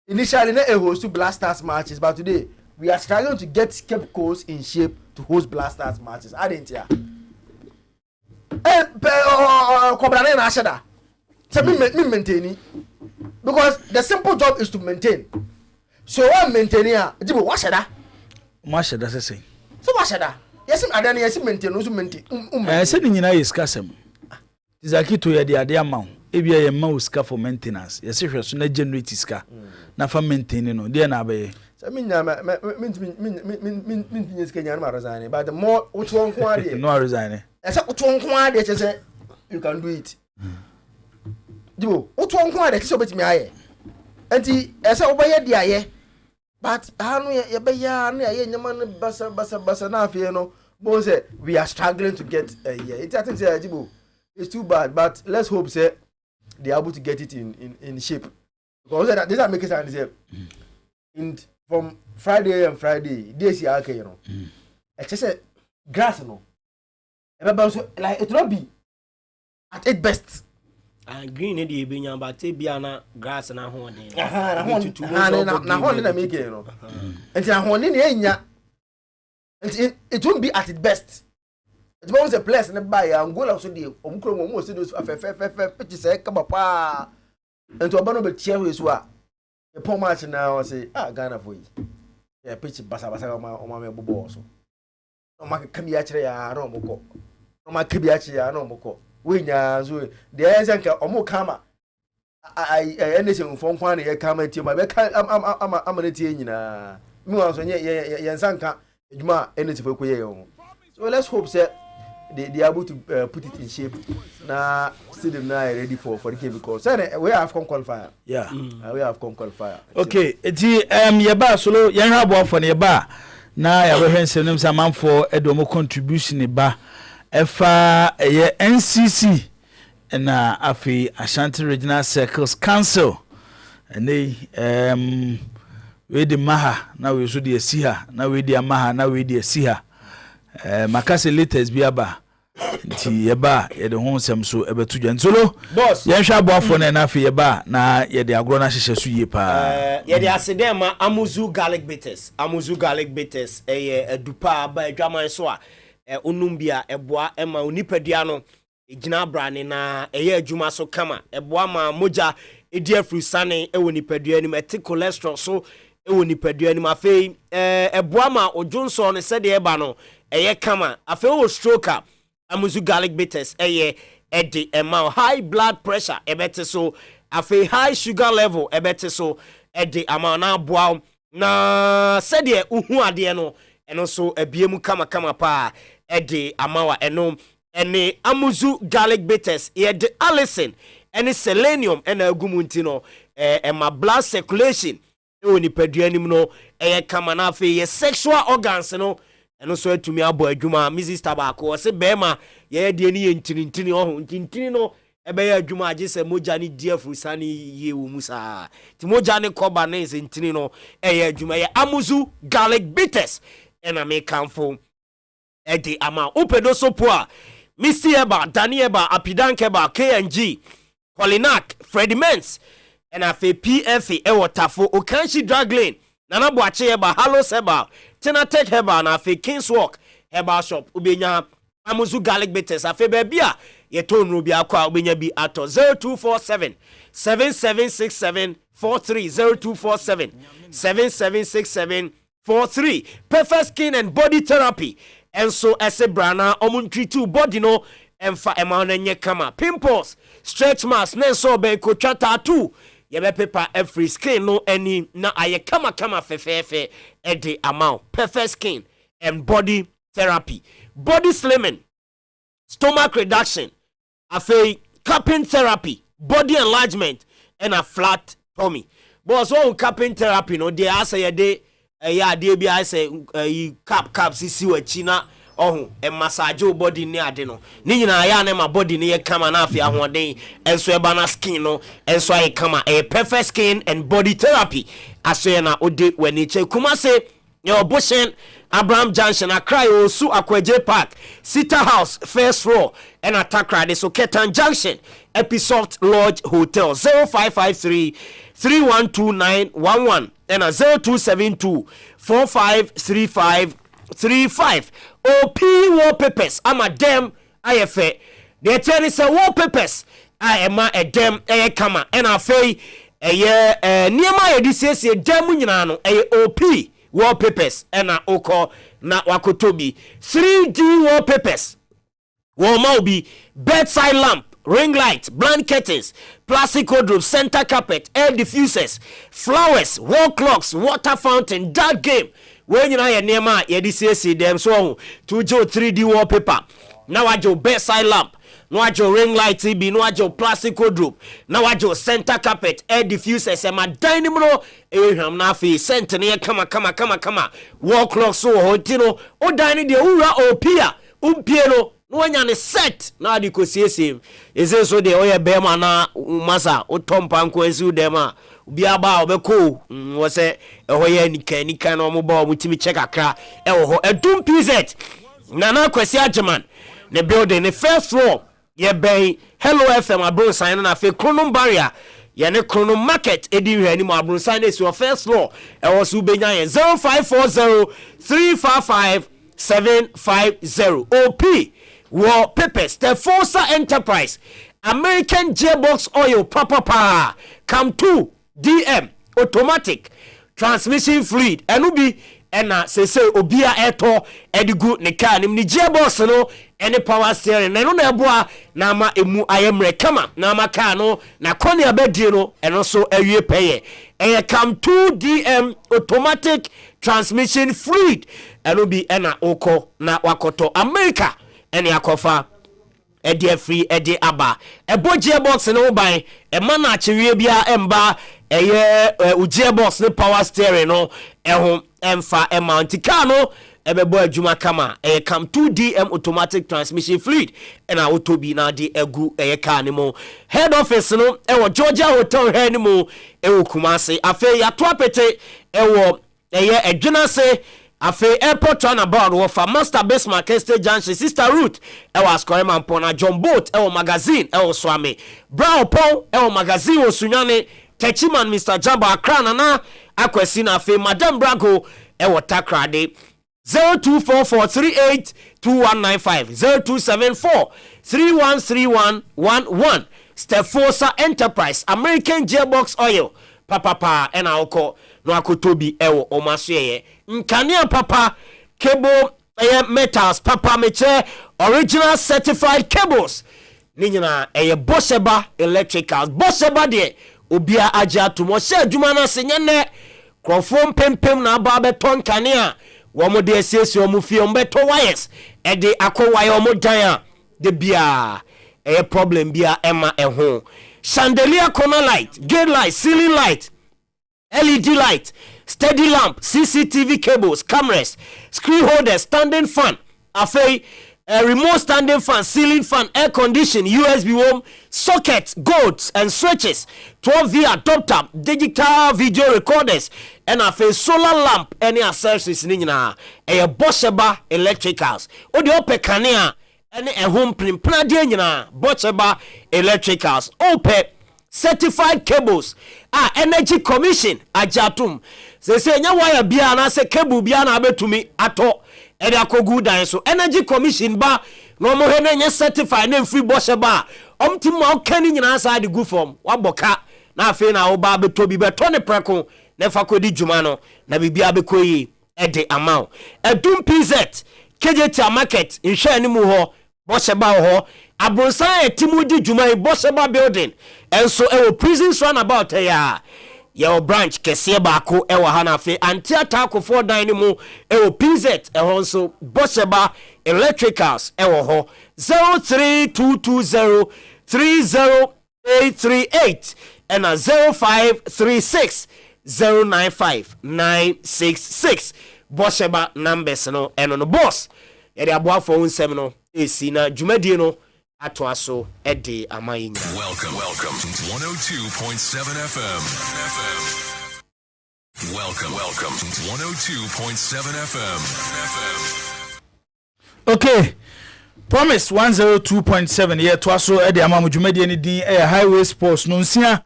initially, not a host to Blasters matches, but today, we are struggling to get Cape Coast in shape to host Blasters matches. I didn't hear. Cobrane na Ashada. So, me maintaining. Because the simple job is to maintain. So I'm maintaining. Jibo, what should I? What should I say? So what should I? Yes, I don't yes maintain. Also maintain. I said in United Scasem. Is a key to your idea amount. If you are a mouse for maintenance, yes, if you're so not generate ska. Na for maintaining no. Dear Nabe. So mean Kenyan resign. But the more which one quantity no resign. Except which one quantity say you can do it. Do what one quantity so bet me aye. Enti ese obeye dia ye. But anu ye be ya na ye nyama basa na afie no. Bo say we are struggling to get a year. It I think say Jibo it's too bad, but let's hope say they are able to get it in shape. Because that this are making sense. In from Friday, days here, you know. I just said grass, no. Like it will not be at its best. And green in the evening, but Tibiana grass and a horn. Na horn na make you know. And na horn in enya. And it won't be at its best. It was a place and buy Angola so the omkro mo so those fe say come pa. And to abano be chair we so a. The poor match now say Ghana for you. Yeah, pitch basa o ma me bobo so. O ma ka bi a kire ya na o moko. O ma ka bi a kire ya na o moko. We nya so the enka o mo kama. Anything from kwan e kama tie ma be ka am na tie nyina. Me wan so ye nsanka ejuma anything for koye yo. So let's hope say they are able to put it in shape. Now, still now ready for the game because we have come qualifier. Yeah, we have come qualifier. Okay, yeba solo yan ha bo for yeba na ya we hensem nim sa man for edomo contribution ba efa ye NCC na afi Ashanti Regional Circles Council and we di maha na we so di asiha na we di amaha na we di asiha makase latest biaba nti yeba ye de ho nsem so ebetu dwantolo boss ye hwa boafo na afi yeba na ye de agro na hyehye so yie pa ye de asedema amuzu garlic bitters edupa ba adwaman so a onumbia eboa ema onipadua no egina brane na adwuma so kama eboa ma moja edi afrusane nipadua ni meti cholesterol so nipadua ni mafei eboa ma ojonso no se de eba no kama afei o stroke amuzu garlic bitters edi ema high blood pressure ebete so afei high sugar level ebete so edi ama na boa na se de uhu ade no eno so ebiemu kama pa edi amawa eno ene amuzu garlic bitters de allicin ene selenium ena agumunti no ema blood circulation nipadua nim no kama na afei sexual organs no eno so atumi abo adwuma Mrs. Tabako se bema ye de ni ntini ho ntini no ebe ya adwuma age se moja ni diafu sani ye wo musa ti moja ni koba na se ntini no adwuma ye amuzu garlic bitters ena me kanfo edi ama opedo sopo a Mr. Eba Danieba Apidankeba KNG Polinak Frediments ena fe PFA ewotafo Okanshi Drag Lane Nana Boache Eba Hallow Seba Tina Tech Heba na fe Kings Walk Heba Shop ubenya amuzu garlic bitters afe bebia ye tonu bi akwa ubenya bi ato 0247 7767 43 0247 7767 43 Perfect Skin and Body Therapy enso ese brana omuntreat body no emfa ema na nye kama pimples stretch marks nenso be ko twata tu ye be paper every skin no any na aye kama fefefe ede amount Perfect Skin and Body Therapy body slimming stomach reduction afei cupping therapy body enlargement and a flat tummy but so cupping therapy no dey asay dey ade bi I say cap sisi wachi na ohun massage body ni ade no ni nyina ya na ma body ni ye kama na afia hoden enso e bana skin no enso ay kama Perfect Skin and Body Therapy aso na ode wani che kuma se your Bushen Abraham Junction Accra Osu Akwaje Park Sita House first floor and Atakra de Soketan Junction Episode Lodge Hotel 0553 312911 and 0272 453535 OP wallpapers ama dem ayefe de tell say wallpapers ema edem kama and afei niema ye disese dem nyina no OP wallpapers ena oko na wakotobi 3D wallpapers will be bedside lamp, ring light, blanket curtains, plastic wardrobe, center carpet, air diffusers, flowers, wall clocks, water fountain, dark game. When you know your name, you see them so to jo 3D wallpaper. Now I jo bedside lamp. Now I jo ring light TV. Now I jo plastic wardrobe. Now I jo center carpet, air diffusers. And my dining room, na fi center near kama. Wall clocks so hotino. O dining the ura o pia. Umpiero no one yan set na di ko siesie eze so de oye be ma na masa o tompanko esu dem a obi aba obeko wo se ehoye nika na omo ba omutimi check akra e wo ho edum pz na kwesi ageman the building the first floor ye ben hello fm abro sign na fe kronom barrier ye ne kronom market edi hwe ni mo abro sign is your first floor e wo so benya ye 0540355750 op wo papers the Forza Enterprise American gearbox oil papa come to DM automatic transmission fluid enubi ena sese obia eto edigu ne car nim ni gearbox no ene power steering na no na eboa na ma emu ayemre kama na ma car no na kone abedie no eno so awie peye eye come to DM automatic transmission fluid enubi ena oko na wakoto America ene akofa ede free ede aba ebo gearbox no ban e ma na achewie bia emba eye gearbox ne power steering no eho emfa amount car no ebebo adwuma kama come 2DM automatic transmission fluid and auto bi na de egu car ni mo head office no Georgia Hotel he ni mo Kumasi afi ya to apete adwuna se afi airport turnabout wo fa Master Base Market State Junction Sister Route Askorema Mpona John Boat magazine Swami Brown Pon magazine wo Sunyane Techiman Mr. Jamba Accra na akwesi na afi Madam Brago Takrade 0244382195 0274313111 Step Forza Enterprise American gearbox oil papa ena oko no akotobi omasye nkania papa cable metals papa meche original certified cables ninyina Bosheba electricals Bosheba de obia aja tumo se adwuma na senyene krofom pempem na aba beton kania womo de esiesie omo fie ombeto wires ede akowire omo dan de bia problem bia ema eho chandelier corner light gate light ceiling light LED light steady lamp CCTV cables cameras screen holders standing fan afei remote standing fan ceiling fan air condition USB home sockets golds and switches 12V adapter digital video recorders and afei solar lamp any accessories ni nyina Bosheba electricals odi ope kanea any home primpna de nyina Bosheba electricals ope certified cables energy commission ajatum se nya wire bia na se cable bia na abetumi ato ede akogu dan so energy commission ba no mo he na nya certified na free Bosheba omtim ma okani nyina sa de gu form waboka na afi na oba beto bi beto ne preko na fa kodi djuma no na bibia bekoyi ede amount edum pz KJT market nhwe ni mu ho Bosheba ho abronsan etimu di djuma Bosheba building enso prisons run about ya branch kese baako ha na fe antiata akofo dan ni mu PZ nso Bosheba electricals ho 032203038 and 0536095966 Bosheba numbers no no boss yede aboa for unsem no esi na dwumadie no atwaso ede amayin. Welcome to 102.7 FM. Welcome to 102.7 FM. Okay. Promise 102.7 yeah twaso ede amamu dwumadie ni din highway sports no nsia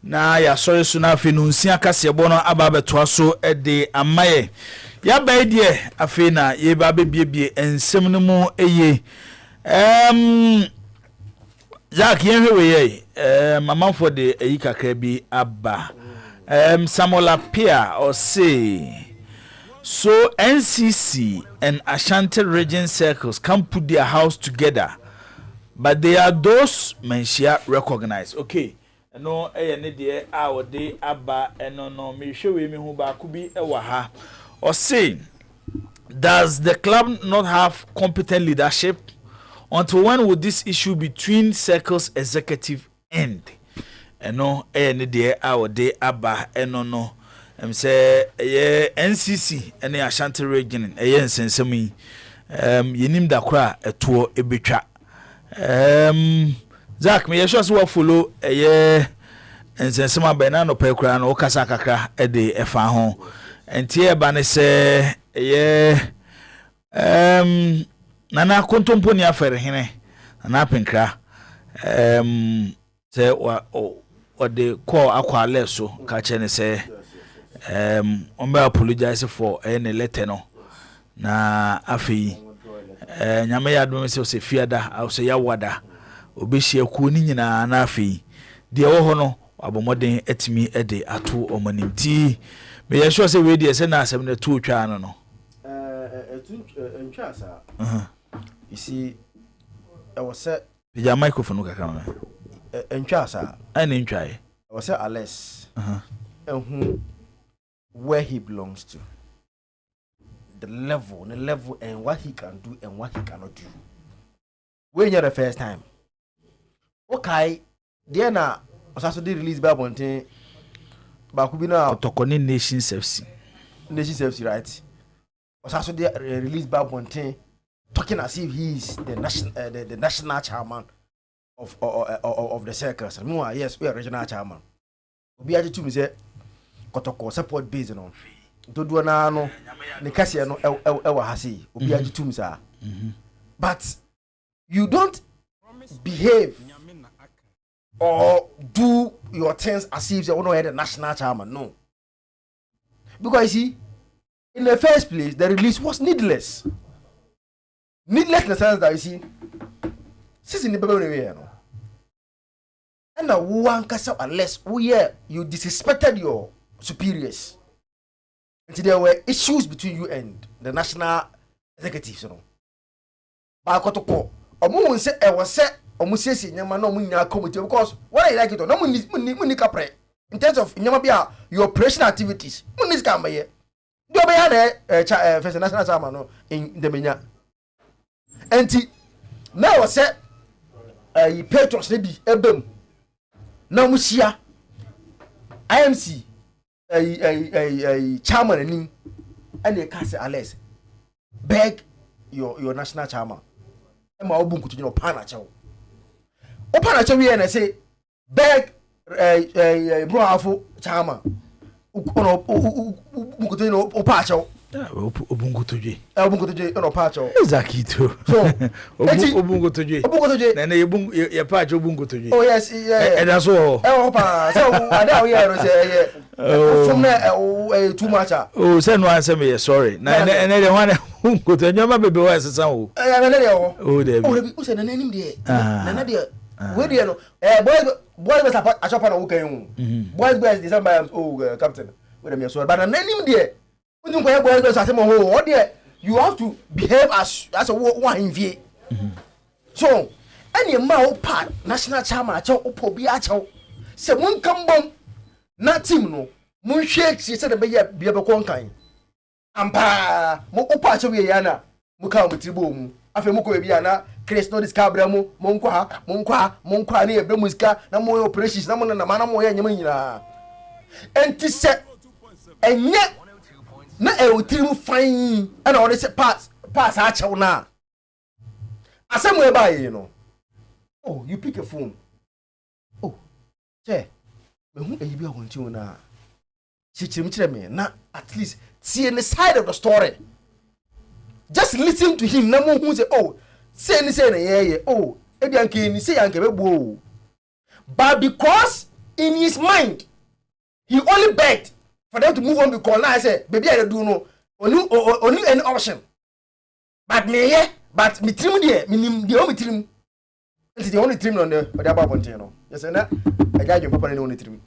na ya sorry so na afi no nsia kase bono aba betwaso ede amaye ya ba die afi na ye ba bebiebie ensem no mu eye Jack yenhwe ye mama for the kakra bi aba Samuel Apia or say so NCC and Ashanti region circles can put their house together but they are those mentia recognized. Okay, no ne de our day aba no me show me who ba kubi ewaha or say does the club not have competent leadership? Until when would this issue between circles executive end? No ne de our day aba no say NCC and the Ashanti region nsensemi yenim da kora eto ebetwa Zach me yesho so follow nsensema bena no pe kora no okasa kakra de efa ho entie ba ne se nana kontompo ni afere hene nana penkra se o de call akwa leso ka che ne se apologize for any letter no na afi nyame ya do se fiada au se yawada obehia ku ni nyina na afi de wo ho no abomoden etimi ede ato omanimti me ye sure say we de se na asem na tu twa no ntwa sa you see I was say the microphone kakama ntwa sa ani ntwa I was say Alex where he belongs to, the level and what he can do and what he cannot do. When you're the first time, okay, then also did release by one thing, but could be now Tokoni Nation FC, right? Also did release by one thing, talking as if he's the national chairman of the circus. Yes, we are regional chairman. We are to me say. Kotoko support based on dodo na no ne kase no ewa hase obi agitum sa but you don't behave or do your things as if you are the national chairman. No, because you see, in the first place the release was needless in the sense that you see since in the baby no and now one kasa unless you disrespected your superiors. Until there were issues between you and the national executives, you know. But I got to call. Omo say I was say omo say nyama no munya committee because what I like it no muni kapre in terms of nyama bia your operational activities. Muni ska maye. Do be ya first national chairman no in the menya. Enti now was say patrons dey bi ebem. Na musia IMC chairman anim and they can say Alex beg your national chairman and my obunku to pana chow we and I say beg bro afo chairman obunku to opa chow obunku toje no pa chow exactly too so obunku toje na ye pa chow obunku toje oh yes and that's all opa so ada we are say from there too much oh say no answer me sorry na and the one obunku to nyama bebe wa sesan o na na there oh there o say na nanim there na there we there no boys be achapa na wo kan boys December captain we dem so but na nanim there you have to behave as a one in vie. So, any man part national chairman chow opobi achow. Se mun kambom na team no mun shake se the be konkan. Ampa mo opa chow ye yana mu ka mu tribo mu. Afi mu ko bia na Chris no discabra mu mon kwa na e bre musika na mo operations na mo na mana mo ye nyama nyina. Enti se enye na utrim fine and all this pass achow na asem we buy you know. Oh, you pick a phone. Oh, che me hu eyi bi awonti na chichirim kire me na at least see the side of the story. Just listen to him na mo hu say oh say na ye oh e bi anke ni say anke bebu. But because in his mind he only begged for them to move on because now I say baby I do no only any option but me here but me trim there me the only trim it's the only trim on the about ponte no yes na I got your papa the only trim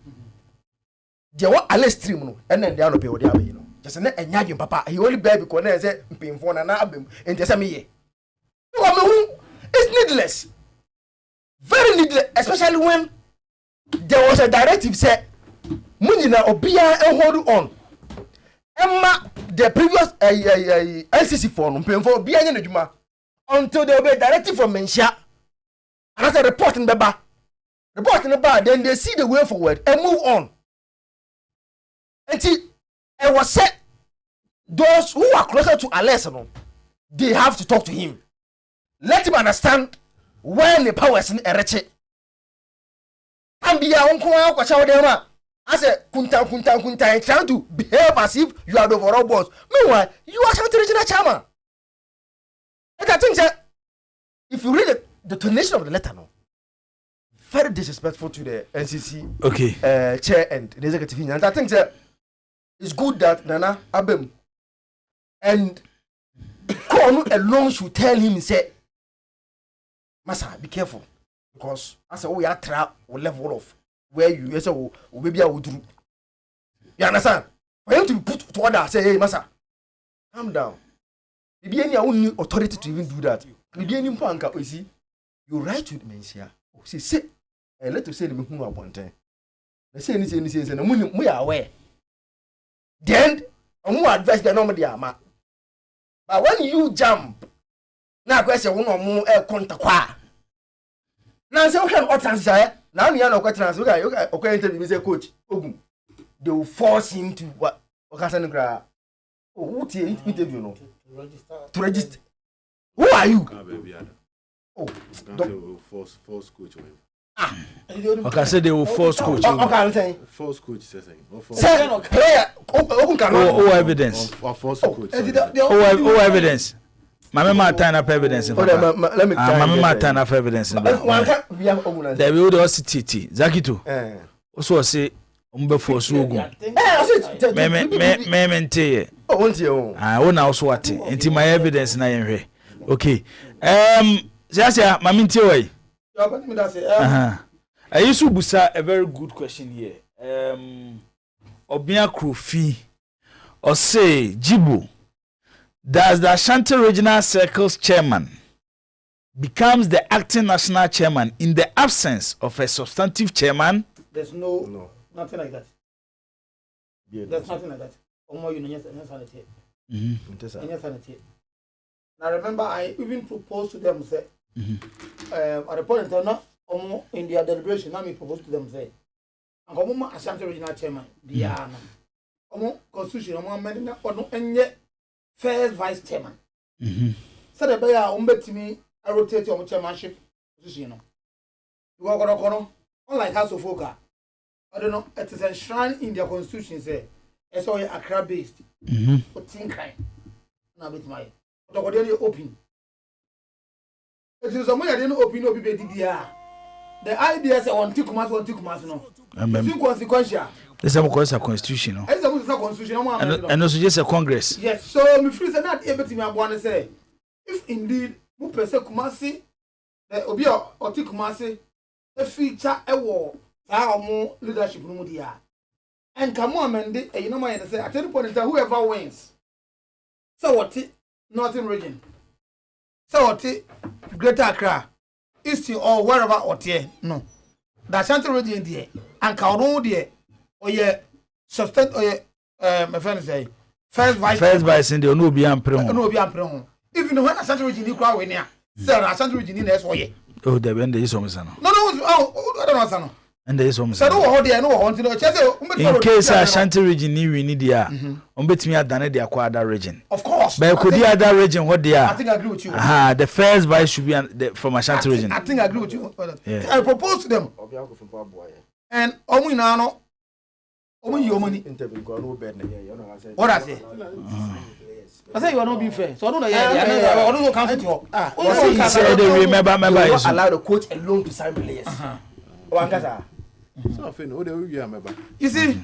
there what Alex trim no and then they are no pay what they have you know just na enya your papa he only beg because na say mpimfo na abem and just me here it's needless, very needless, especially when there was a directive say Munina Obia and hold on. Emma, the previous NCC form, for being in the until there will be a directive from Mensha. And as a report in the bar, then they see the way forward and move on. And see, I was said those who are closer to Alessandro, they have to talk to him. Let him understand when the powers in Ereche. And be our own Kwashawadema. I said, Kunta, trying to behave as if you are the overall boss. Meanwhile, you are Shanti Regional Chairman. And I think that if you read the tonation of the letter now, very disrespectful to the NCC chair and the executive union. And I think that it's good that Nana Abem and Kono alone should tell him, say, Masa, be careful. Because I said, we are trap or level of where you say, oh, maybe I would do. You understand? For him to be put to order, say, hey, Masa, calm down. Maybe any only authority to even do that. Maybe any panka, you see, you write to the mention. Say, let us say the who are one time. Let's say anything, and we are aware. Then, and more advice than normally are. But when you jump, now question one or more contact. Now, so can what answer? Now, you know what answer. Okay, interview coach. They will force him to what? Oh, what interview? No, to register. Who are you? Oh, force coach. Okay, I said they will force coach. Okay, I'm saying Force coach says player. Oh, evidence. Force coach. Oh, evidence. My mama turn up evidence. Let me. My mama turn up evidence. There will also TT. Zakito. Also say umbe force ugu. Me. Oh, won't you? I want also what? Into my evidence na yenhwe. Okay. Siasia, mami ntie wai. I used to busa a very good question here. Obia Krofi or say Jibo, does the Ashanti Regional Circles chairman becomes the acting national chairman in the absence of a substantive chairman? There's no nothing like that. There's nothing like that. Now remember, I even proposed to them say, at the point in their deliberation, I proposed to them say, and Omuma Ashanti Regional Chairman, Diana, Constitution, and yet first vice chairman. So the bear to me, I rotate on chairmanship position. You walk on, unlike House of Oka. I don't know, it is enshrined in their constitution, say, it's all Accra based. But think crime. Now with my open. It is somewhere I didn't open up the idea is on Tikumas, no. It's consequential. There's some constitution. It's a constitution. And also just a Congress. Yes, so me free not able to me want to say, if indeed, who per se Kumasi, the Obia or Tikumasi, the feature a war, our more leadership Numudia. And come on, Mendy, and you know my say, at any point in time, whoever wins. So what? Northern region. So what? Greater Accra, East or wherever or tier. No. The Ashanti region there, and Kauru there, or ye substant or ye, my friend say, first vice in the Onubian Premo. Onubian Premo. If you know when Ashanti region you crowd in here, sir, Ashanti region in S.O.Y. Oh, the end is almost no. No, I don't know. And there is almost in case Ashanti region we need there. Bet me at the acquired region. Of course. But could the other region what they are? I think I agree with you. The first vice should be from Ashanti region. I think I agree with you. Yeah. I propose to them. And Ominano Omi money. What I say? I say you are not being fair. So I don't know. I don't know council talk. He said they remember allow the coach alone to sign players. You see,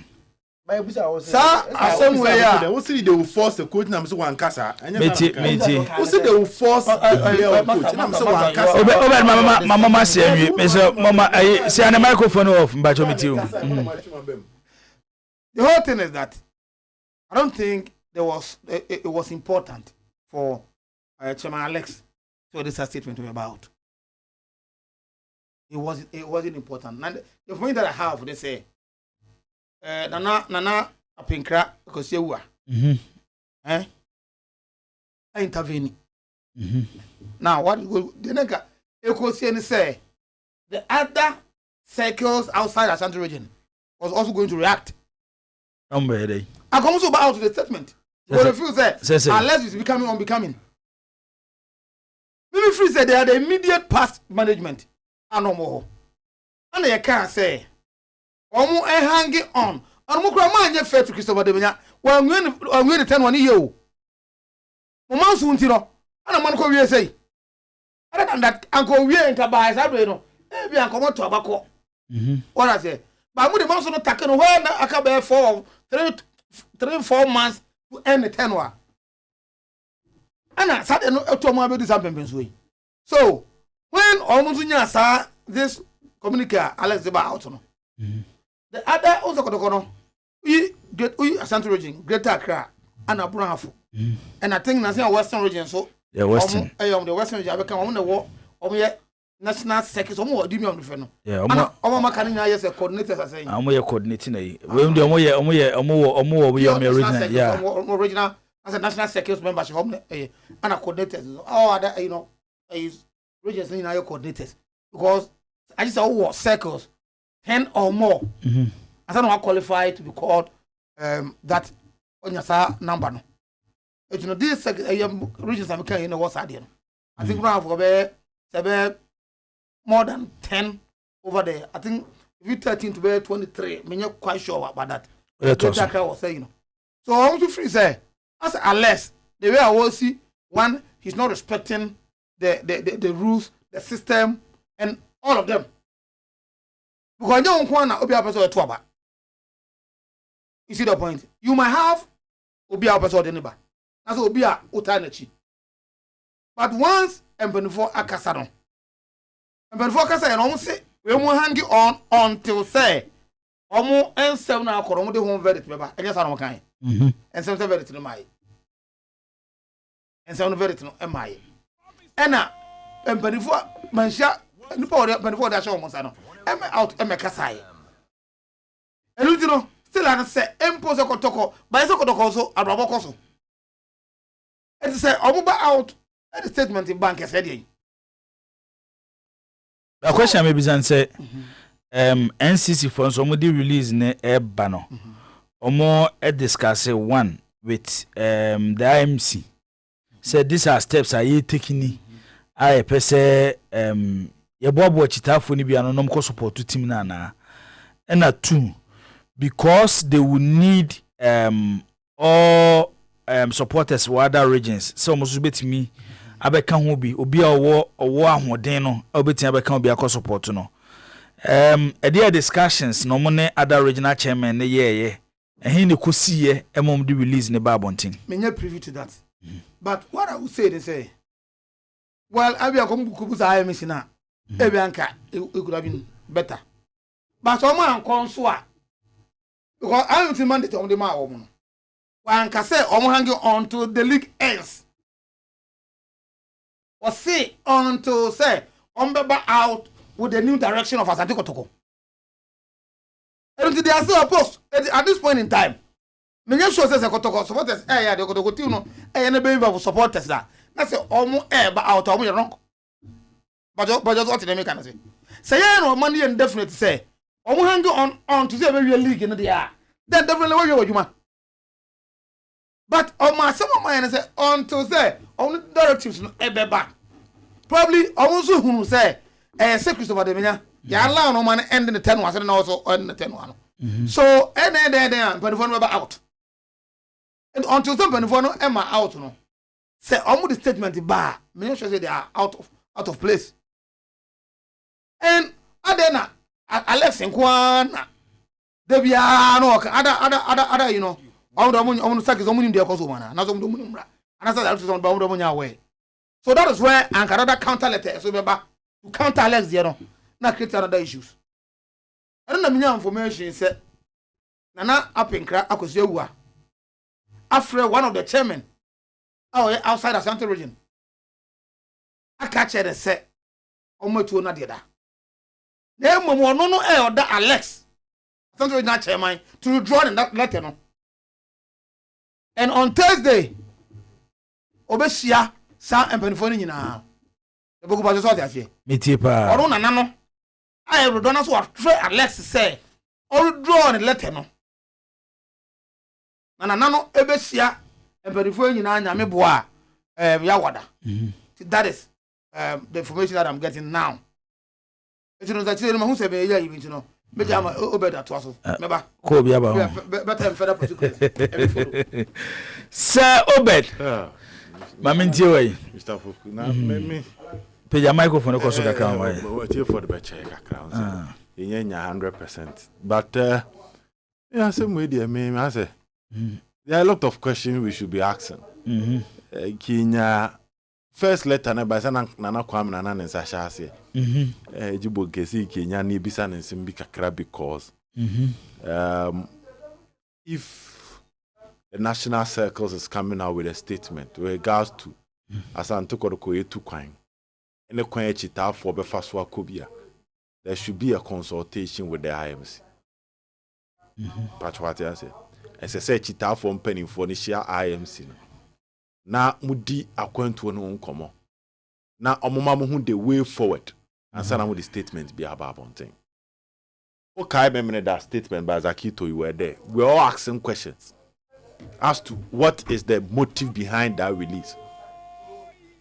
sir, somewhere who say they will force the coach na so one kasa. Who say they will force the player coach na so one kasa. Obe mama say me say mama say an microphone off mbacho meeting. The whole thing is that I don't think it was important for Chairman Alex to this statement to be about. It wasn't important. And the point that I have, they say, Nana Apinkra because you were. I intervene. Now, what will the nigga say? The other circles outside the Ashanti region was also going to react. I come also back out to the statement. What if you say, unless it's becoming unbecoming. me free say they are the immediate past management anomo and they can say omo hanging on omo kura man ye fair to Christopher Demenya wan wen 10 one year o mo man so ntiro ana man ko wie say other than that anko wie enter by side we no e bi anko moto abako what I say but mo the man so no take no where na aka be 3-4 months to end the 10 one ana sade no eto mo abedi sampempen so yi so when almost nya this communicator Alex Zeba out no the other also kodokono we Asante region Greater Accra and Abrahafo and I think na say Western region so yeah Western the Western region abeka omo na wo omo ye national circuit omo odi mi omo fe no yeah omo maka na yes coordinators asen omo ye coordinating na we dem omo ye regional yeah omo regional as a national circuit membership omo and coordinators all other regions in our coordinators because I just saw circles 10 or more. I don't know qualified to be called that on your number. No, you know these regions are becoming what's I think we have more than 10 over there. I think if you 13 to be 23, I'm not quite sure about that. That's what I was saying. So I want to free say as unless the way I was see one, he's not respecting the rules, the system, and all of them. Because you don't want to be a person to about. You see the point? You might have be a person to neighbor. That's what be a utanachi. But once and before a casano, and before Casa and almost say we won't hang you on until say almost and 7 hours for the home verdict, and yes, I don't kind. And some verdict to my and some verdict to my. Ena before mansha before that show monsano out kasai and you know still an say impose kotoko by so kotoko so abraboko so it say omuba out at the statement in bank said the question maybe say NCC funds omudi release ne eba no omo discuss one with the IMC said these are steps are you taking I pese ye bobo chitafo ni bia no nom ko support team na na and 2 because they will need all supporters for other regions so mo so betimi abeka ho bi obi a owo ahoden no obetimi abeka obi akọ support no there discussions no mo ne other regional chairman ne ye ehin ne kosiye emom the release ne ba bontin me nya privy to that but what I would say they say well, I be a computer I miss now. Ebianka, it could have been better. But someone consua because I am mandate on the ma woman. One can say, hanging on to the league ends. Or say, on to say, out with the new direction of Asante Kotoko. And they are still opposed at this point in time. Many shows as a Kotoko supporters, the Kotoko Tino, and the baby supporters that. That's almost but out of wrong. But just what they make can say. Say no money and definitely say. Hang on to say very league in the air. That definitely what you want. But on my some of my say on to say on directives no back. Probably also who say say Christopher Demenya. Ya allow no man end in the 10 was and also on the 10 one. So and then but out. And until some no Emma out no. Say almost the statement bar. Many sure say they are out of place. And Adena Alex and Kwana Debiano other you know all the money on the sack is only in their cosumana, not on the moon. And I said that's on Baudomonia way. So that is where another counter letter so back to counter Alex Zero, not create other issues. I don't know information said Nana up in crack Akosewa. After one of the chairmen. Oh, outside of Asante region. I catch it and say, "Omo to na deda." Then mo no that Alex, Asante regional chairman, to withdraw in that letter no. And on Thursday, Obesia sa empenifoni nyina. The book about what I say. Mitipa. Oro na no. I withdraw na so after Alex say, "Or withdraw in the letter no." Na no Obesia empenifoni nyina nyame boa yawada. That is the information that I'm getting now. It's not that you know who said me yeah you know. Me jam obeda to aso. Meba. Ko bia ba ho. Better further particulars. Sir Obed. Mama ntie wai. Mr. Poku. Na me Page your microphone ko so kakra wai. What you for the beche kakra. You 100%. But yeah, same way there me I say. There are a lot of questions we should be asking. Kenya first letter na basa na kwam na na nsasha ase. Jibo gesi Kenya ni bisa na nsim bi kakra because if the national circles is coming out with a statement with regards to asanto kodoko etu kwan ene kwan echita for be faso akobia, there should be a consultation with the IMC. That's what I say. As I say, chita for penny for the share IMC. Na mudi akwantu no nkomo. Na omoma mo hu the way forward. And sana with the statement be about bonten. Okay, remember that statement by Zakito, you were there. We're all asking questions as to what is the motive behind that release.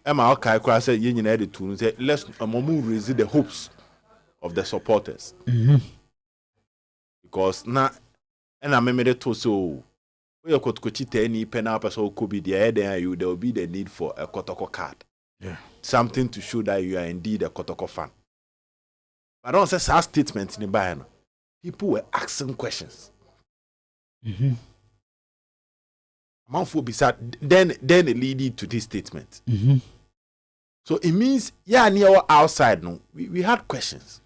Emma okay, I said you need to say let's raise the hopes of the supporters. Because now and I remember to so we could coachite any pen up as could be the idea you there will be the need for a Kotoko card. Yeah. Something to show that you are indeed a Kotoko fan. But I don't say such statements in the Bible. People were asking questions. Then it leaded to this statement. So it means yeah near outside no we had questions.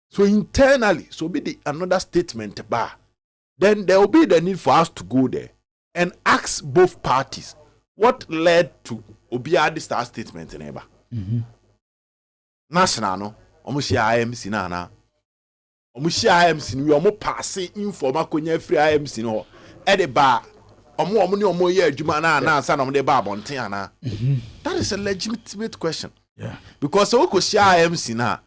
So internally, so be the another statement bar. Then there will be the need for us to go there and ask both parties what led to Obiadi star statement in Eba. National no, almost IMC na. Almost IMC we almost passing informa konya free IMC no. At the bar, omo ye adwuma na ansa na de bar bonten ana. That is a legitimate question. Yeah. Because we go share IMC na.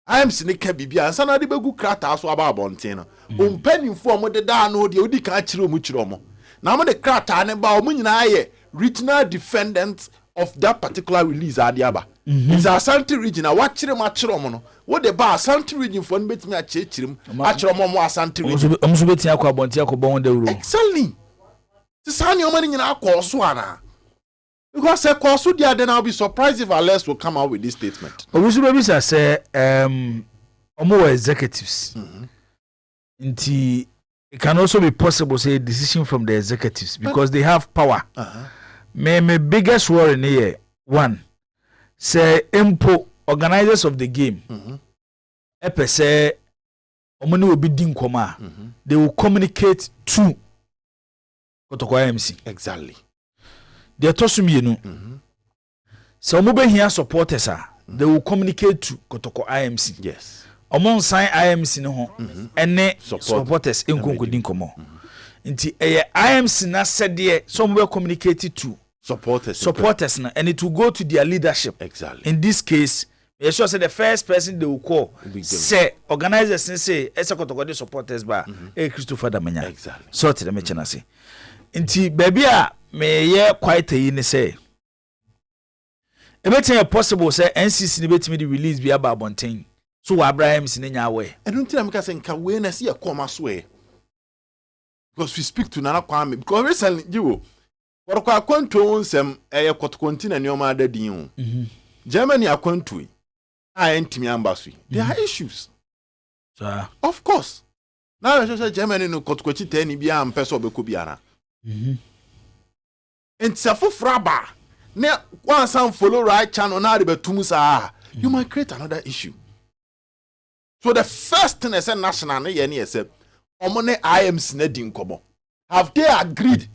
IMC ne ka bibia ansa na de begu krata so aba bonten no. Ompanimfo mo de da no de odi ka kire omu kire omo. Na mo de krata ne ba omu nyina ye regional defendants of that particular release adiaba. It's a Asante region. I watch them at Chiromono. What the bar Asante region for me to me at Chirim, Achiromo Asante region. I'm so betting I could bond the room. Exactly. The sun your money in our course, Swana. Because a course would then I'll be surprised if Alex will come out with this statement. I say, more executives. It can also be possible, say, decision from the executives because they have power. My biggest worry in here, one. Say organizers of the game epe say omoni will be din koma they will communicate to Kotoko IMC exactly they tosumi no so omo be here supporters they will communicate to Kotoko IMC yes omon sign IMC no ho ene supporters enkonko din komo nti IMC na said so omo be communicate to supporters now, and it will go to their leadership. Exactly. In this case, you sure say the first person they will call say organizers say Kotoko supporters ba Christopher Damanya. Exactly. So to the mention say. Inti baby me ye quite a ne say. Everything possible say NCC ni betimi the release be about bonten. So Abraham sinya way. I don't think I'm saying can we na see a come aswe. Because we speak to Nana Kwame because recently you What akwantu nsem Kotoko na nyoma adadin Germany akwantu ntimi ambaso there are issues of course now I Germany no Kotoko chitani bia ampeso obeko biara nsafo fraba ne one some follow right channel na de betum sa you might create another issue. So the first thing I said national ne ye ne say omone IMC na din komo have they agreed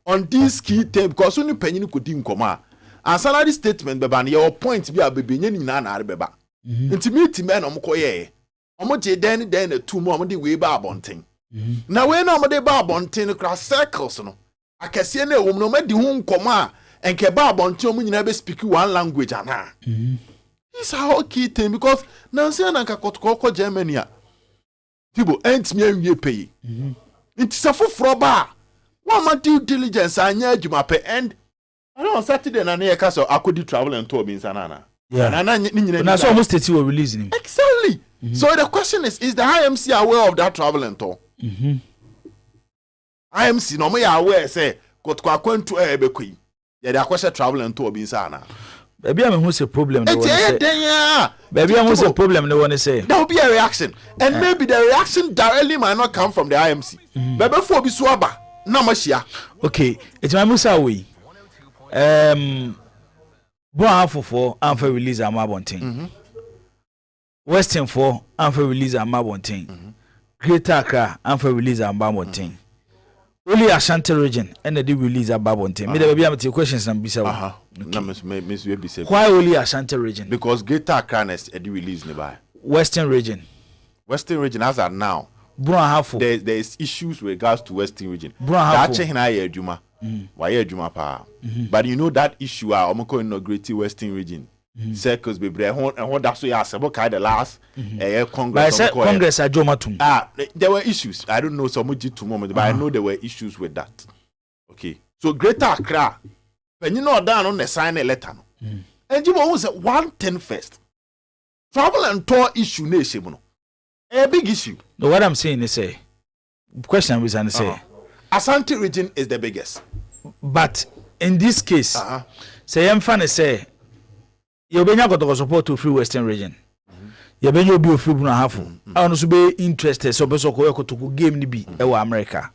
on this key term because only penny could din koma and salary statement beba na your point be abebe nyina na beba intimate men omkoye omoje den na two mo omde we ba abonten na we na omde ba abonten cross circles no akese na ewom no madi hu nkoma enke ba abonten omu nyina be speak one language ana this how key term because na say na Kotoko Germany a tibo entimi anwie pay it is a foforo ba one due diligence anya adwuma pe and I know on Saturday na near castle I could travel and tour in Sanana. Yeah. And that's almost the were releasing him. Exactly. So the question is the IMC aware of that travel and tour? IMC no me aware say got kwakwan to ebekui. Yeah, the question travel and tour in Sana. Baby, I'm who's a problem. Baby, I'm who's a problem. They want to say there will be a reaction, and maybe the reaction directly might not come from the IMC. But before we swaba, no mashia. Okay, it's my Musa way. Brown for I'm for release a mabonting. Western for I'm for release a mabonting. Greater Accra I'm for release a mabonting. Only Ashanti region and they release a babonting. Me there be questions and be why only Ashanti region? Because Greater Accra is a release nearby. Western region as are now. There is issues with regards to Western region. That change Juma. Why Juma pa? But you know that issue are omoko inaugurate Western region. Circles be and what that's why I the last Congress at Jomatum. There were issues. I don't know so much to moment, but I know there were issues with that. Okay. So Greater Accra, when you know down on the sign a letter. And you was 110 first. Travel and tour issue nation. A big issue. No, what I'm saying is say question was and say Ashanti region is the biggest. But in this case, say I'm fan say you benya got to support to free Western region. You benya be free Bruno Hafu. I want to be interested so be so ko to game ni bi e wa America.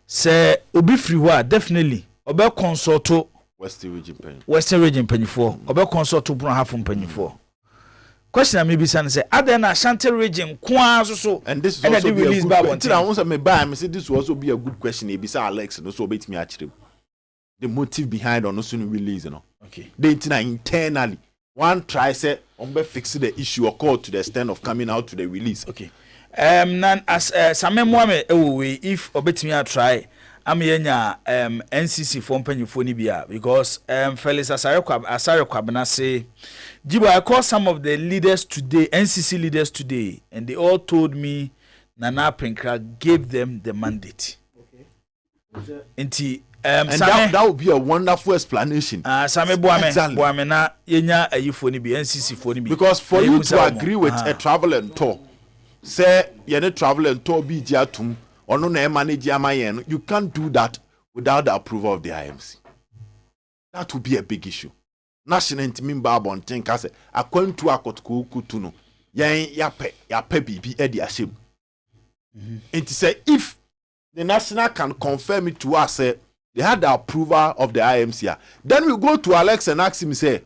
Say obi free wa definitely obe consult to Western region penifo obe consult to Bruno Hafu penifo. Question maybe say other na Ashanti region kwa so and this is also be release ba one. I want me buy me say this will also be a good question e be say Alex no so bet me actually. The motive behind on also release Okay. They internally one try say fix the issue or call to the extent of coming out to the release. Okay. Nan as Samemwame if obetimi try am yenya NCC for mpanyifo ni bia because Felix Asarekwabena say Jibo I call some of the leaders today NCC leaders today and they all told me Nana Prinkra gave them the mandate. Okay. And that would be a wonderful explanation. Same Boame na yenya ayifo ni bi NCC fo ni bi. Because for you to agree with a travel and tour, say you travel and tour be jatum or no manage amayen, you can't do that without the approval of the IMC. That would be a big issue. National intimate babon think as according to akotku kutuno yen yape bibi edi ashim. And to say if the national can confirm it to us say they had the approval of the IMC. Then we go to Alex and ask him, say,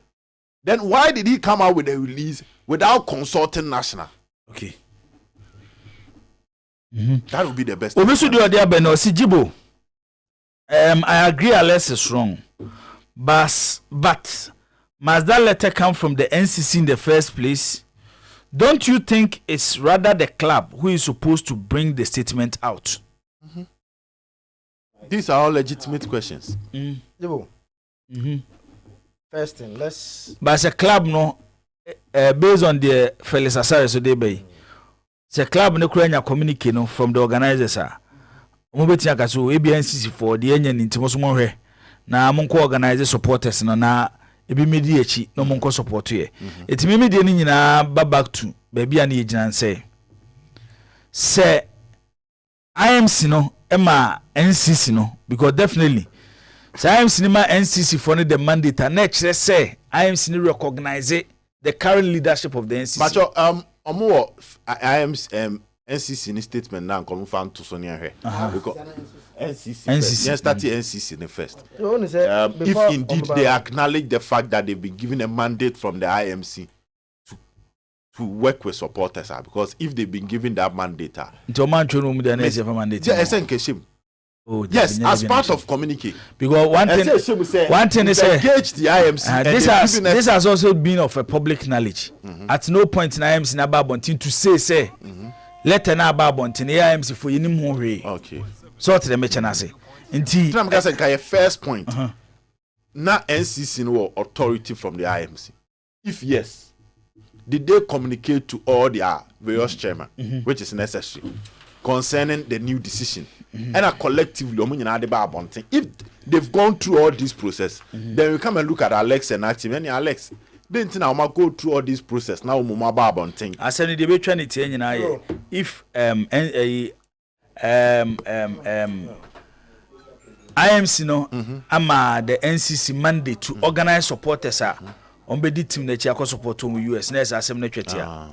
then why did he come out with a release without consulting national? Okay. That would be the best. I agree Alex is wrong. But must that letter come from the NCC in the first place? Don't you think it's rather the club who is supposed to bring the statement out? These are all legitimate questions. First thing, let's. But as a club, no, based on the Felix Asare, so they be. It's a club no Ukraine communicate no from the organizers. Mobeti akaso ABNCC for the enyen intimoso monhwe na monko organize supporters no na ebi medi echi no monko support ye. Etimi media ni nyina back to baby an yegina say IMC no Emma NCC no because definitely so IMC ma NCC for the mandate and next say IMC recognize the current leadership of the NCC. But omo IMC NCC in statement now come fan to Sonia here because NCC yes that NCC in the first. If indeed they acknowledge the fact that they've been given a mandate from the IMC to work with supporters because if they've been given that mandate yes, as part of communicate. Because one thing is engage the IMC. This has also been of a public knowledge. At no point in IMC na babontin to say letter na babontin IMC for any more way. Okay. So to the mention say. Indeed. First point. Na NCC no authority from the IMC. If yes, did they communicate to all their various chairmen, which is necessary, concerning the new decision? and a collectively if they've gone through all this process, then we come and look at Alex and Active. And Alex, didn't know I'm go through all this process now. Mama Babonting. I said the debate trying to if IMC no ama the NCC mandate to organize supporters on be team that you support to US next asem na twetia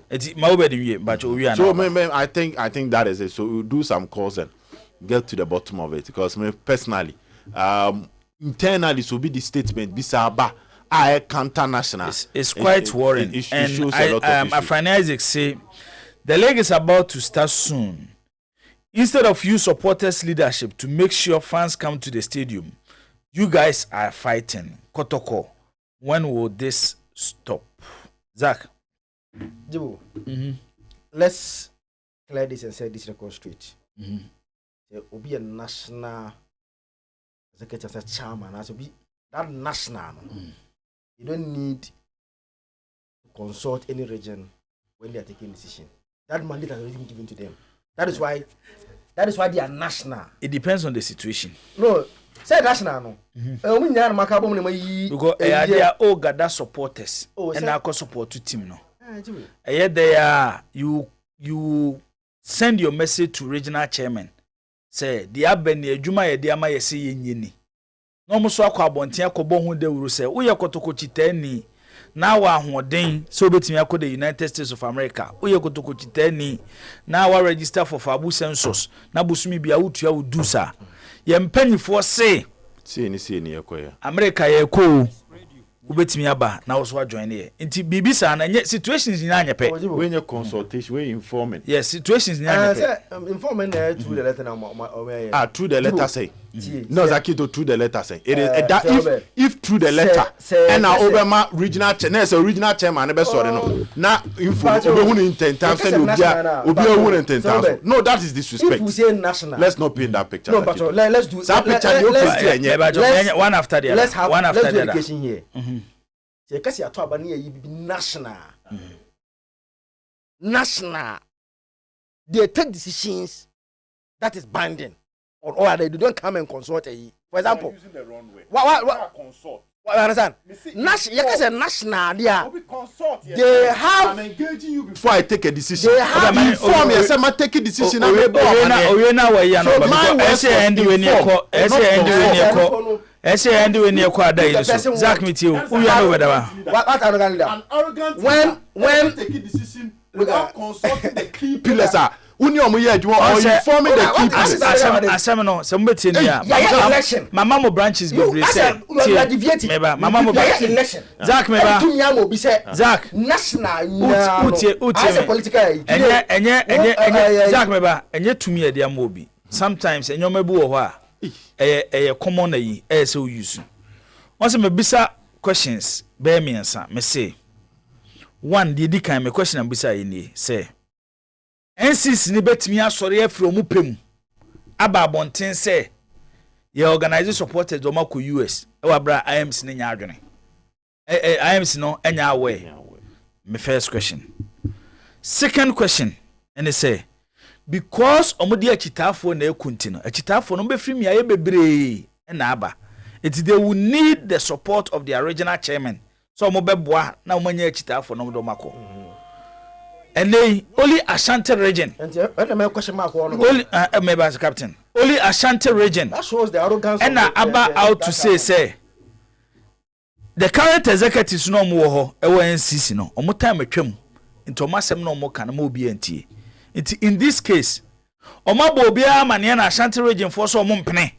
eti ma wo be the but we are so I think that is it. So we'll do some calls and get to the bottom of it, because me personally internally so be the statement bisaba I counter national. It's quite worrying. It shows a lot of Afrani Isaac say the league is about to start soon. Instead of you supporters leadership to make sure fans come to the stadium, you guys are fighting. Kotoko, when will this stop? Zach? Let's clear this and set this record straight. There will be a national executive as a chairman. As be that national. You don't need to consult any region when they are taking decision. That mandate has already been given to them. That is why they are national. It depends on the situation. No, say national no. Because they are all gather supporters and I can support to team no. They are you send your message to regional chairman. Say the abeni adwuma ye de ama ye se yenyini. No mo so akwa abonten akobo hu de wuru say wo ye kotokochitani na wa ahoden so betimi akọ the United States of America wo ye kotokochitani na wa register for fabu census na busumi bia wutua wudusa ye mpanyifo se ni yekoya America ye ko ubetimi aba na wo so join here nti bibi sa na nye situations ni anya pe when you consultation we informing yes situations ni anya pe informing through the letter through the letter say no Zakito through the letter say it is that if through the letter and now Obama regional regional chairman be sorry no na info obe hu intent say obi hu intent no, that is disrespect. If we say national, let's not paint that picture. No, but let's do that picture one after the other. Let's have education here. Mm-hmm. Kasi ato abani ye national. National. They take decisions that is binding. Or they don't come and consult. For example, using the wrong way. What consult? What understand? National. They have. I'm engaging you before I take a decision. They have informed me. I said, "I'm taking a decision." We now we are not. Zach meet you. Who are whatever. What arrogant? When take a decision without consulting the key pillars. Uni omuye adwo or informing the key pillars. Asem no se mbeti ni ya. Mama mo branches be bre say. Meba mama mo branches. Zach meba. Tunya mo bi say. Zach national utie political. Enye Zach meba enye tumi e dia mo bi. Sometimes enyo mebu wo ho a eye common na yi say we use. Once me bisa questions be me answer me say one the kind me question am bisa yi say NCC ni betimi asori afro mu pem aba abonten say ye organize supporters do mako US e wa bra IMC ni nya adwene IMC no enya awe my first question. Second question and they say because omodi achitafo na ekunti no achitafo no be free me aye bebre na aba it they will need the support of the original chairman so mo beboa na mo nya achitafo no do mako. And they only Ashanti region. Only maybe captain. Only Ashanti region. That shows the arrogance. And about out to say the current executives no more NCC no. Omo time atwam. Into masem no more can mo be antie. In this case, Omabo bia mane na Ashanti region for so omo mpene.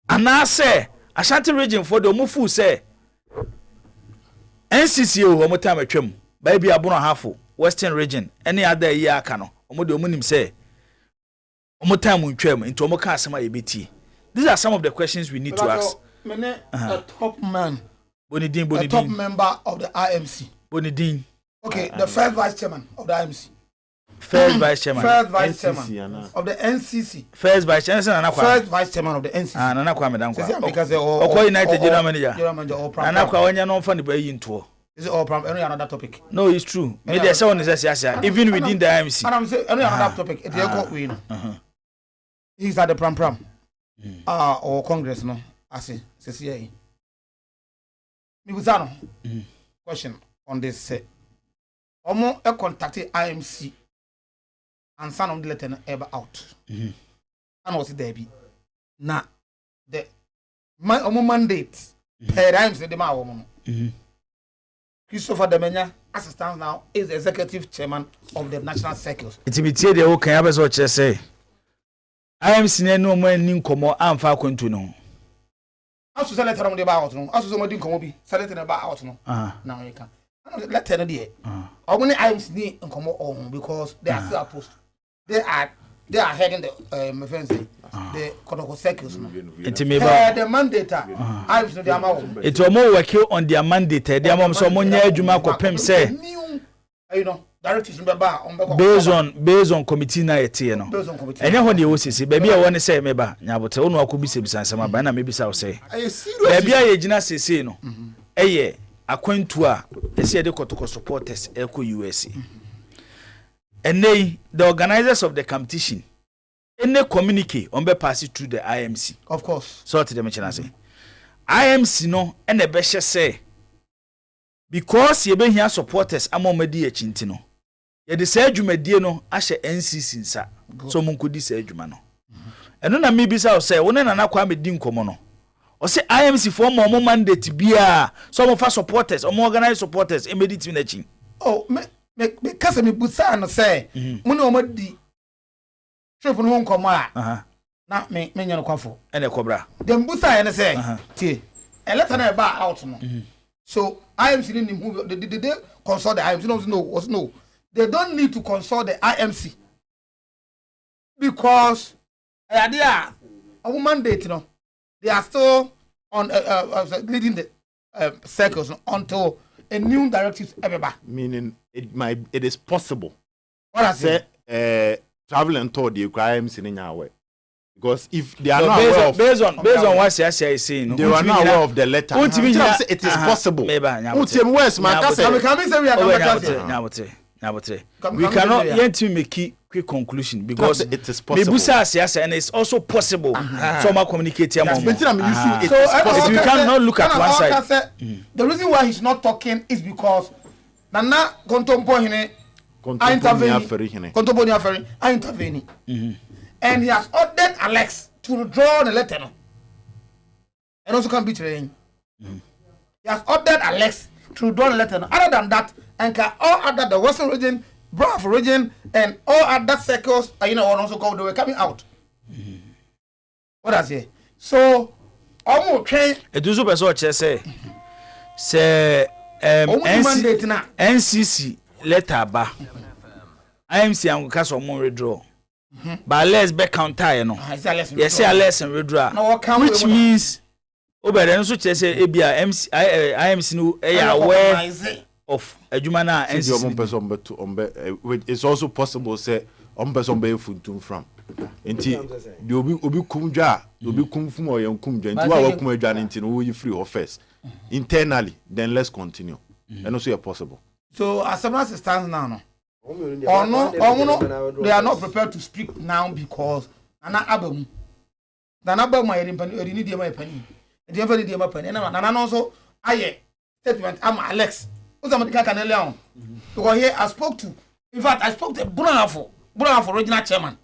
Ana say Ashanti region for the omo fu say NCC o omo time atwam. Baby abono hafo. Western region any other year aka no omo de omo nim say omo time ntwam into omo ka asema yebeti. These are some of the questions we need to ask. A top man, Bonidin a top member of the IMC. Bonidin. Okay, the first vice chairman of the IMC. First vice chairman. First vice chairman of the NCC. First vice chairman First vice chairman of the NCC. Nana kwa medam kwa. Because Okwa United General Manager. Nana kwa wanya no mfa ne ba yi nto. Is it all problem? Any another topic? No, it's true. Me there someone is say even within the IMC. And I'm saying any another topic. It will go we know. He's at the pram or Congress no. I see. Me was question on this say. Omo contacted IMC and son of the letter ever out. And was there be now the omo mandate per IMC the ma woman. Christopher Demenya, assistant now, is the executive chairman of the national circles. It's imitate the okay, I was what you say. IMC no more in Komo and Falcon to know. As to select on the about no, as to somebody come be selecting about no. Now you can. Let tell you, how many IMC in Komo on because they are still opposed. They are heading the the Kotoko circles. The mandate. IMC no their mouth. It will more work on their mandate. Their mom so money Juma ko pem say. You know, directives based on committee na ete no. Enya ho de wo sisi baby e woni say meba nyabote wo no akobi sebisasema ba na mebisa wo say. Baby a ye gina sisi no. Eye akwantu a ese de Kotoko supporters eko USA. And they, the organizers of the competition, any communique on be pass it through the IMC. Of course. So to the mention say, IMC no, and the best say, because you been here supporters among media chintino. Ye the say jumedie no, ashe NCC nsa. So munkudi say jumano. And no na me bisa say, one na na kwa me din komo no. O say IMC for more mandate bia, some of our supporters, or more organized supporters, immediately na chin. Oh, me kasa me busa no say mun o madi chef no nkomo a na me nya no kwafo ene kobra dem busa ene say tie eleta na ba out no so IMC ni who they consult the IMC no they don't need to consult the IMC because they are a mandate no they are still on leading the circles until a new directive ever meaning it is possible. What I say? Travel and tour the IMC in our way. Because if they are not aware of, based on what Siasia is saying, they are not aware of the letter. It is possible. We cannot yet to make quick conclusion because it is possible. And it's also possible. Some are communicating. So you cannot look at one side. The reason why he's not talking is because Nana Kontompo hine I intervene. And he has ordered Alex to withdraw the letter. And also can be trained. He has ordered Alex to withdraw the letter. Other than that, and all other the Western region, Bravo region, and all other circles, also called they were coming out. What I say? So, almost train. It was also say NCC letter ba IMC am ka so mo withdraw but let's back counter no yes say let's withdraw which means obere nso che say ebia IMC no aware of adwuma na NCC it's also possible say person be funtum from enti the obi kumdwa obi kumfum o yan kumdwa enti wa kum adwa enti no we free offers internally then let's continue and also possible. So as soon as it stands now, they are not prepared to speak now because Nana Abam my need my penny. And the ever did my penny. And also I statement I'm Alex. Because here I spoke to the Bravo original chairman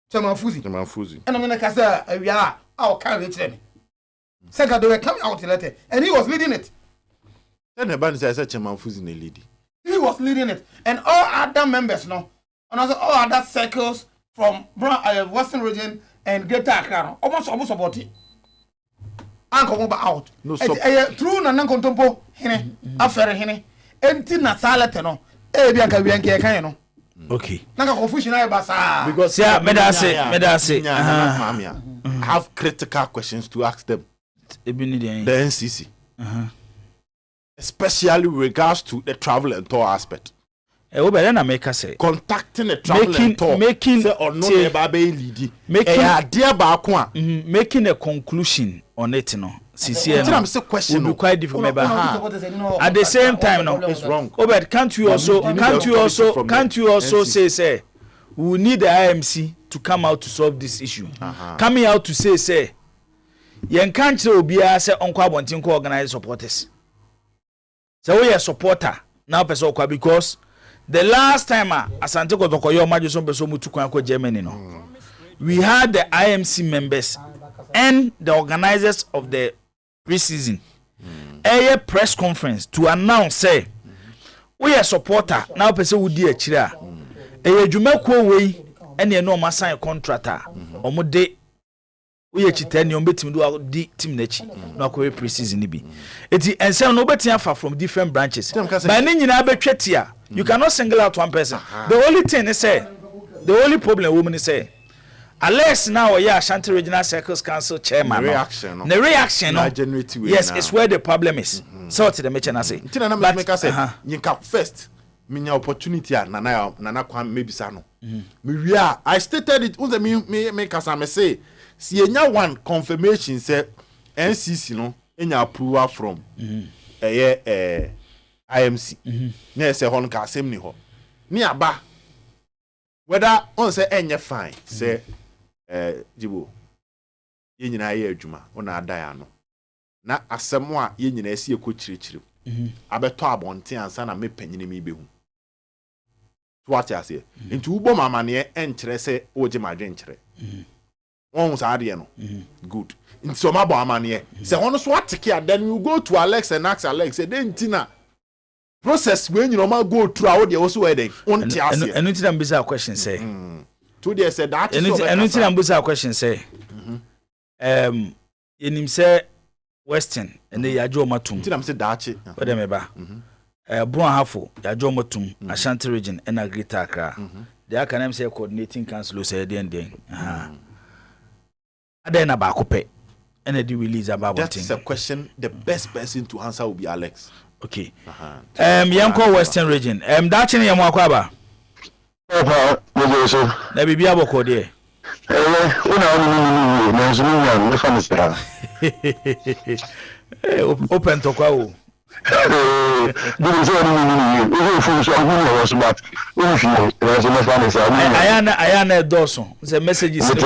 Fuzi. And I'm going to say we are our carriage. Second, they were coming out the letter and he was leading it. Then the band says Chairman Fuzi in a lady. He was leading it, and all other members, and also all other circles from Western region and Greater Accra, almost about it. Uncle Moba out. No, true, Nana Contompo, Hene, after Hene, empty Nasalatano, Bianca Bianca. Okay. Naka confusion, because Medase, I have critical questions to ask them. The NCC. Especially with regards to the travel and tour aspect. Contacting the travel and tour, making a conclusion on it, will be quite difficult. At the same time, no, it's wrong. Can't you also say, we need the IMC to come out to solve this issue. Coming out to say yen can't say obia say onko abontin ko organize supporters. So we are supporter now person kwa because the last time Asante Kotoko yo majuso person mutu kwa Germany no. We had the IMC members and the organizers of the pre-season a press conference to announce say we are supporter now person would di akira e dwumakuo wei ene no ma sign contractor omo we chitani ombetim do di team nachi no akwe pre-season ni bi eti ensem no betia afa from different branches but ni nyina betwetia you cannot single out one person. The only thing is say the only problem woman is say unless now Ashanti Regional Circles Council chairman the reaction yes it's where the problem is. So to the mention I say but make us say yinka first minya opportunity nana kwam mebisa no me I stated it unze me kasa me say si enya one confirmation say NCC no enya approval from IMC na say hon ka asem ni ho ni aba whether on say enya fine say jibo ye nyina ye adwuma ona adaya no na asem a ye nyina esi ekochirechire abeto abonten ansa na me panyine me behu what you say into ubo mama ne enkyere se oje madwen kyere won sa ade no good into so mabo amane se hono so atike then you go to Alex and ask Alex say den tina process when you normal go through how they also where they on tia say and it am bisa question say to they said that and it am bisa question say yenim say Western and they yajo matum tina am say dachi what dem eba Bruan Hafo yajo matum Ashanti region and a Greater Accra they can am say coordinating council say den then about cope and they release about that's a question the best person to answer will be Alex. Okay. Yanko Western region. That in Yamu Akwaba. Na bibia boko de. Open to kwa o. Ayana doso. The messages and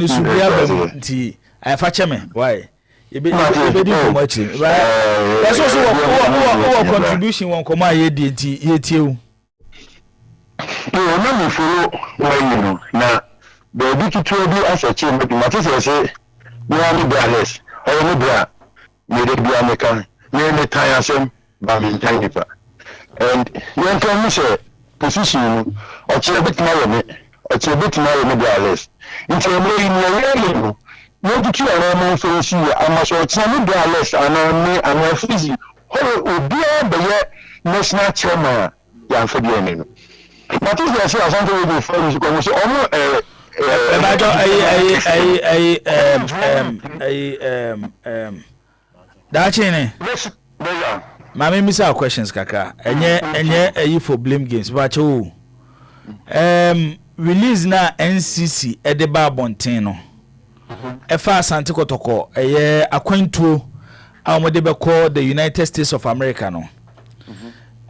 subia nti afache me. Why? That's also what contribution one come here did you. No, me follow when you know. Now, the big to as a chain, but Matisse say, we are the brothers, or the bra, made it be American, nearly tiresome, but in tiny. And you can say, position, or a bit more, or a bit more, brothers. Into a way in your no to you and for see I'm so tell dollars and me and my physique. Oh, dear, the national chairman, young for the enemy. But if I say something with the phone, you can say, Mammy miss our questions, Kaka. And ye for blame games, but release na NCC at the Barbontino. Efa Asante Kotoko akwantuo amode be call the United States of America no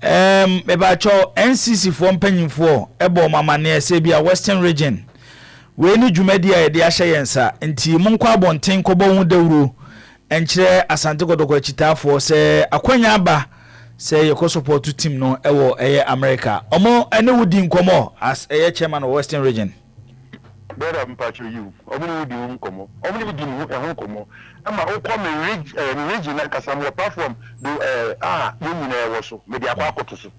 eba cho NCC for mpanyimfo ebo mama ne se bia Western region we ni dwumadi a de ahye yensa nti monkwa abonten kobo hu dawuro enkyere Asante Kotoko chitafo se akwanya aba se yeko support team no ewo America omo ene wudi nkomo as chairman of Western region. Better mpacho you. Omuni di unkomo. Omuni di unkomo. Ama okome regional kasamwa platform do yimina woso. Media kwa kotoso.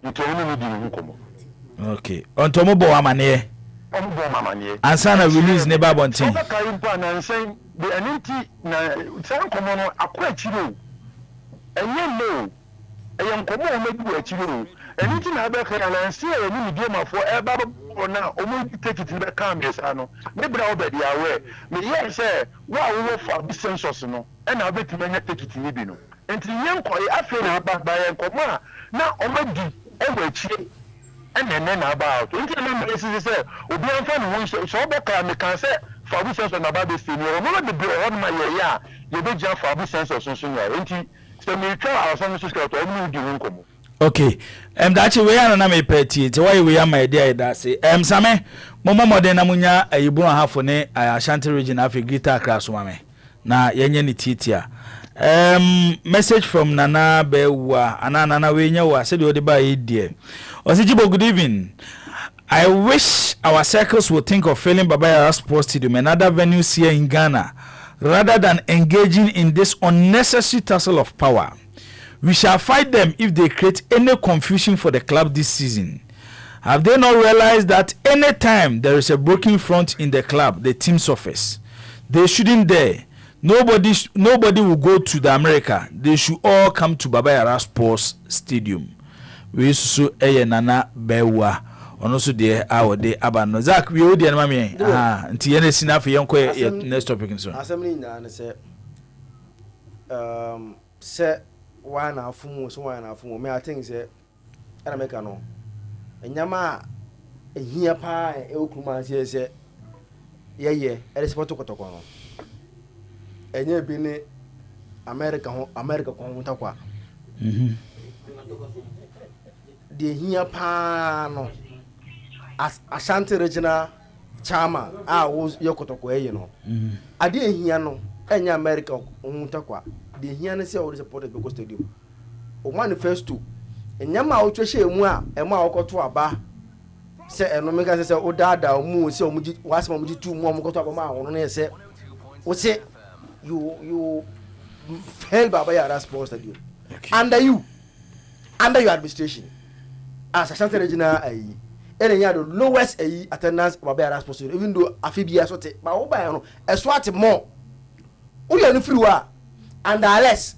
Nti omuni di unkomo. Okay. Ontomo bo amane. Omo bo amane. Ansa na release ne babontin. Oba kai mpa na nsen de anenti na san komo no akwa chiro. Enye no. Eyen komo o medu achiro. Anenti na be kan na nsen e ni die mafo e ba na omo take it be calm yes ano me bra obedi awe me yen say wa wo for census no e na obeti manya take it ni bi no enti yen koy afi na ba yen komo na omadi e wa chie enene na about enti na me say obi anfa no won so obo ka me kan say for census na ba be se ni o mo be be on ma ye ya ye be ja for census so so ya enti se me twa aso no so to omo di won komo. Okay. That's we are na me peti. Te why we are my dear that say. Same momo modern na munya ayibu ahafo ne Ashanti region afi Greater Accra so mame. Na yenye ni titia. Message from Nana Bewa. Nana we nya wa said odi ba e dear. Osijibo, good evening. I wish our circles would think of failing Babaya Sports Stadium and other venues here in Ghana rather than engaging in this unnecessary tussle of power. We shall fight them if they create any confusion for the club this season. Have they not realized that any time there is a broken front in the club, the team suffers? They shouldn't dare. Nobody will go to the America. They should all come to Babaya Sports Stadium. We so Nana Bewa. Also there our day abano Zach we odi na mame nti ye na sina fe yenko next topic so assembly na say say why na afumu so why na afumu me I think say ana make no enyama ehia pa e okuma say ye e support kotoko no enye bi ni America ko ntakwa de ehia pa no as Ashanti regional chairman was yokotoko no ade ehia no enya America ontakwa de ehia no say o support Beko Stadium o manifesto enyama o twehye emu a ema okoto aba se eno meka se o dada mu se o muji wasema muji tu mu okoto aba ma wono na se o se you fail Babaya Sports Stadium under your administration as Ashanti regional and the lowest attendance Babaya Sports Stadium, even though Afibia sote, but Oba no, a swat more. Only on free wa, and less.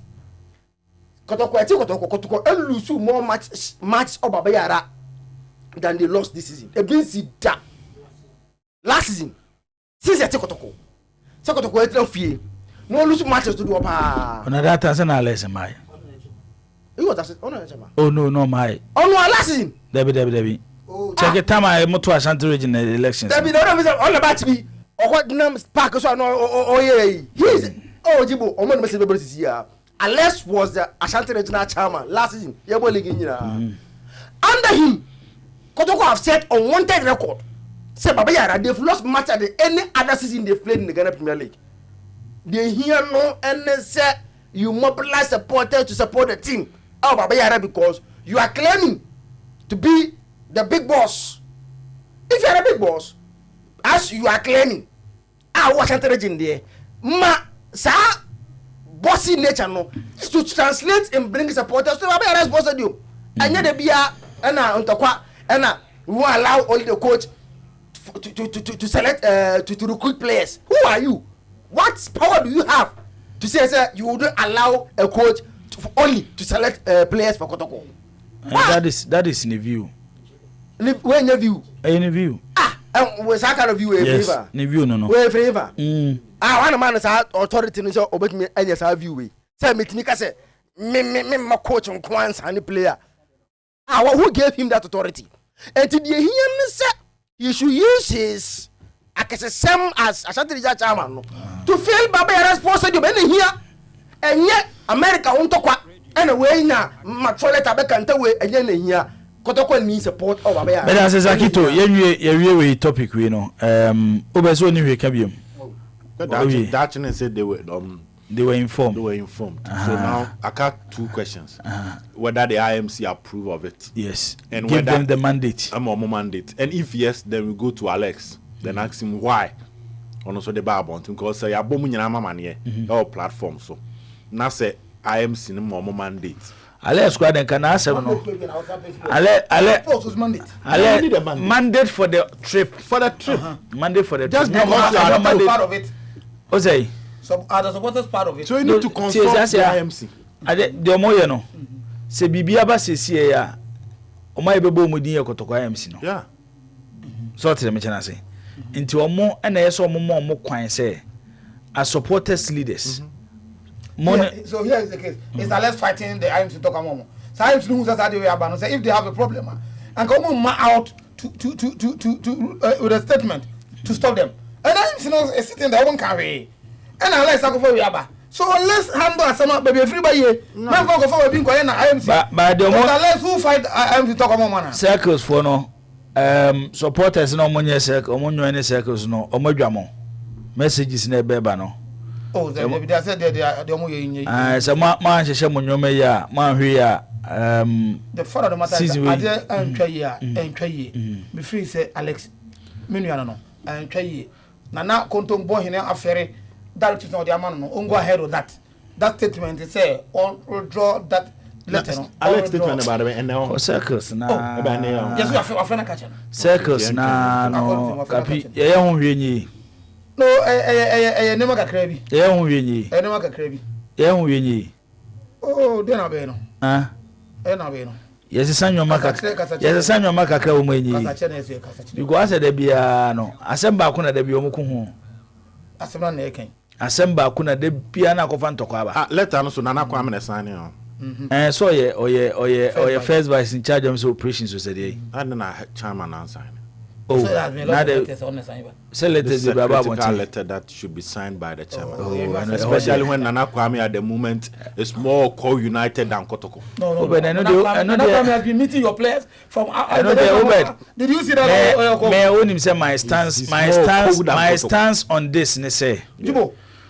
Kotoko, and lose more match of Babaya than they lost this season against that last season. Since I take Kotoko, Kotoko fee. No lose matches to do up. On that as an less my. Oh no my. Oh no, last season. Debbie. Check it time I moved to Ashanti region elections. There be no all about me. Or what name park so no yeah. He's Jibo or man message this year. Unless was the Ashanti regional chairman last season. Yabo league under him, Kotoko have set unwanted record. Say Babaya they've lost match at any other season they played in the Ghana Premier League. They hear no and say you mobilize supporters to support the team. Oh Babaya because you are claiming to be the big boss. If you are a big boss, as you are claiming, I was encouraging there. Sa bossy nature no to translate and bring supporters to Babaya Sports Stadium. And yet the bia and untokwa and we will allow only the coach to select to recruit players. Who are you? What power do you have to say you wouldn't allow a coach only to select players for Kotoko? That is in the view. When your view? In view. Was that kind of view a favor? In view no. Where favor? One man is authority in your obey me and yes, I view. Say me say me my coach on Kwans and the player. Who gave him that authority? And to hear him say you should use his same as Ashanti chairman to fail Babaya Sports Stadium here and yet America won't talk anyway now my toilet abekanta way and then here Kotoko needs support of Babaya. But as Zakito we topic we know obeso ni we kabium that said they were informed. So now I got two questions. Whether the IMC approve of it. Yes. And give whether them the mandate. mandate. And if yes, then we go to Alex. Then ask him why. And also the bar about him because say abomu nyina mama ne our platform so. Now say IMC no more mandate. Ale squad and can answer no. Ale mandate for the trip. Mandate for the just trip. Just part of it. Ozay. So are the supporters part of it? So you need to consult the IMC. Ade de omoye no. Se bibia ba sesie ya. Omaye bebo mu din ye Kotoko IMC no. Yeah. So tell me chana say. Nti omo na yeso omo kwan say as supporters leaders. So here is the case. It's Alex fighting the IMC to talk about. So IMC knows that they are say if they have a problem and come out to with a statement to stop them. And IMC knows a sitting there won't carry. And Alex go for Yaba. So let's handle asama baby free by ye. Man go for being going na IMC. But the let's who fight IMC talk about man. Circles for no supporters no money circle omonyo any circles no omodwamo messages na beba no. Oh they said they omo ye. So man hye monyoma ya man hwe ya the father of the matter is ade antwa ye me free say Alex menuano no antwa ye na kontombo hene afere that is not the amount no go ahead with that statement say on withdraw that letter no Alex statement about it and now circles na yes we afena catch circles na no kapi ye ho hwenyi no nema kakra bi ye ho hwenyi nema kakra bi ye ho hwenyi oh de na be no na be no yes sanyo kakra wo mwenyi because ase da bia no asemba ko na da bia omuko ho asemba na eken asemba ko na da bia na akofa ntoko aba letter no so na kwa me na sign o so oye first vice in charge of operations so say and na chairman na sign oh na the letters the baba letter that should be signed by the chairman especially when Nana Kwame at the moment is more co-united than Kotoko. No, but Nana Kwame has been meeting your players from did you see that may I own him say my stance on this ne say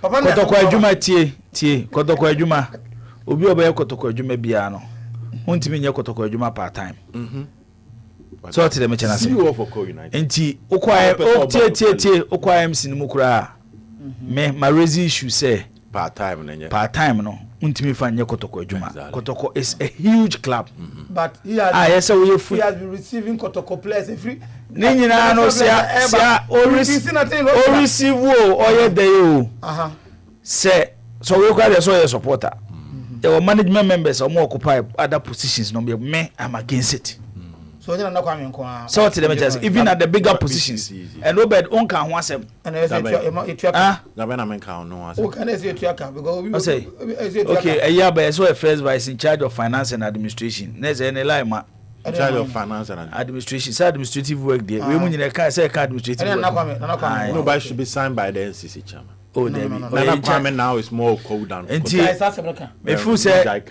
Kotoko adwuma tie Kotoko adwuma obi obeye Kotoko adwuma bia no wontimi nye Kotoko adwuma part time so what the mechana say enti ukwa tie ukwa MC ni mukura me my raise issue say part time no untimi fa nye Kotoko adwuma Kotoko is a huge club but he has been receiving Kotoko players free ni nyina no sia o receive o ye dey o say so we kwa dey so your supporter the management members are more occupy other positions no me I'm against it. So you know Kwame nko so what the matters even at the bigger positions and Obed on kan ho asem and Gabena men kan no asem o can say tuaka because okay a year by so a first vice in charge of finance and administration next any line ma in charge of finance and administration say administrative work there we mun nyina kan say administrative work no but should be signed by the NCC chairman. Oh David Nana Kwame now is more cold than me feel say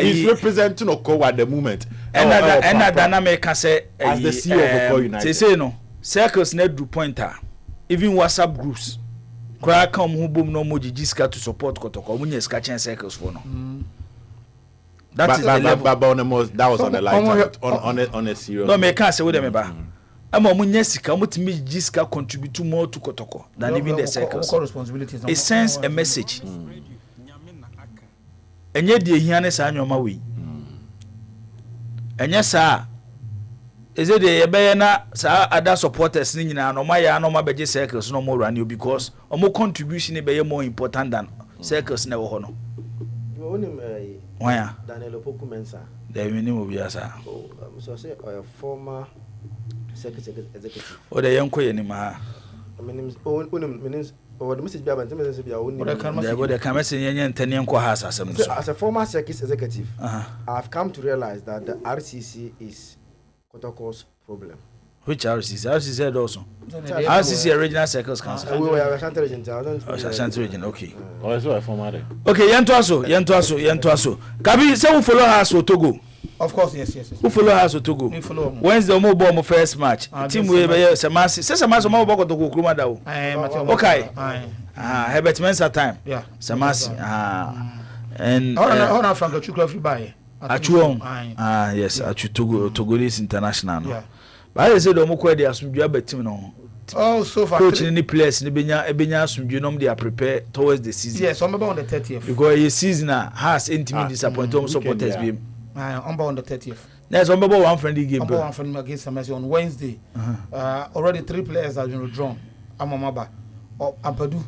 he's representing Oko at the moment and dynamic say as the CEO of Oko United say no circles net do pointer even WhatsApp groups cry come who boom no more jiska to support Kotoko munye ska circles for no that is the level that was on the light on a serious no me can say with them ba ama munye sika mutimi jiska contribute more to Kotoko than even the circles it sends a message enye die hiane sa anyoma we enye sa eze de yebeye na sa other supporters ni nyina no ma ya no ma beje circles no more run because omo contribution be more important than circles na wo ho no onim waya Daniel Poku mensa de we ni mo bia sa so say former secretary executive o de yenko ye ni ma onim or the message be about the message be onim the message yenye ntane enko ha asasem so as a former secretary executive I've come to realize that the RCC is Kotoko's problem. Which RCC? RCC also. RCC Regional Circles Council. We were Ashanti Region. Ashanti Region, okay. Oh, so I former. Okay, yanto aso. Kabi, say who follow us to Togo? Of course, yes. Who follow us to Togo? We follow. Wednesday mo ball mo first match. Team we be Samasi. Say Samasi mo ball to Kuruma da o. Okay. Herbert Mensah time. Yeah. Samasi. And hold on Franco Chukwu free buy. Achuon. Yes, Achu Togolese international no. Yeah. But I said omo kwa dey asumdua betim no. Oh, so far. Coach ni players ni benya asumdua no they are prepared towards the season. Yes, on the 30th. Because the season has intimate disappointed supporters game. On the 30th. Yes, on one friendly game. One friendly against Samasi on Wednesday. Already 3 players have been withdrawn. Amamaba, Ampadu,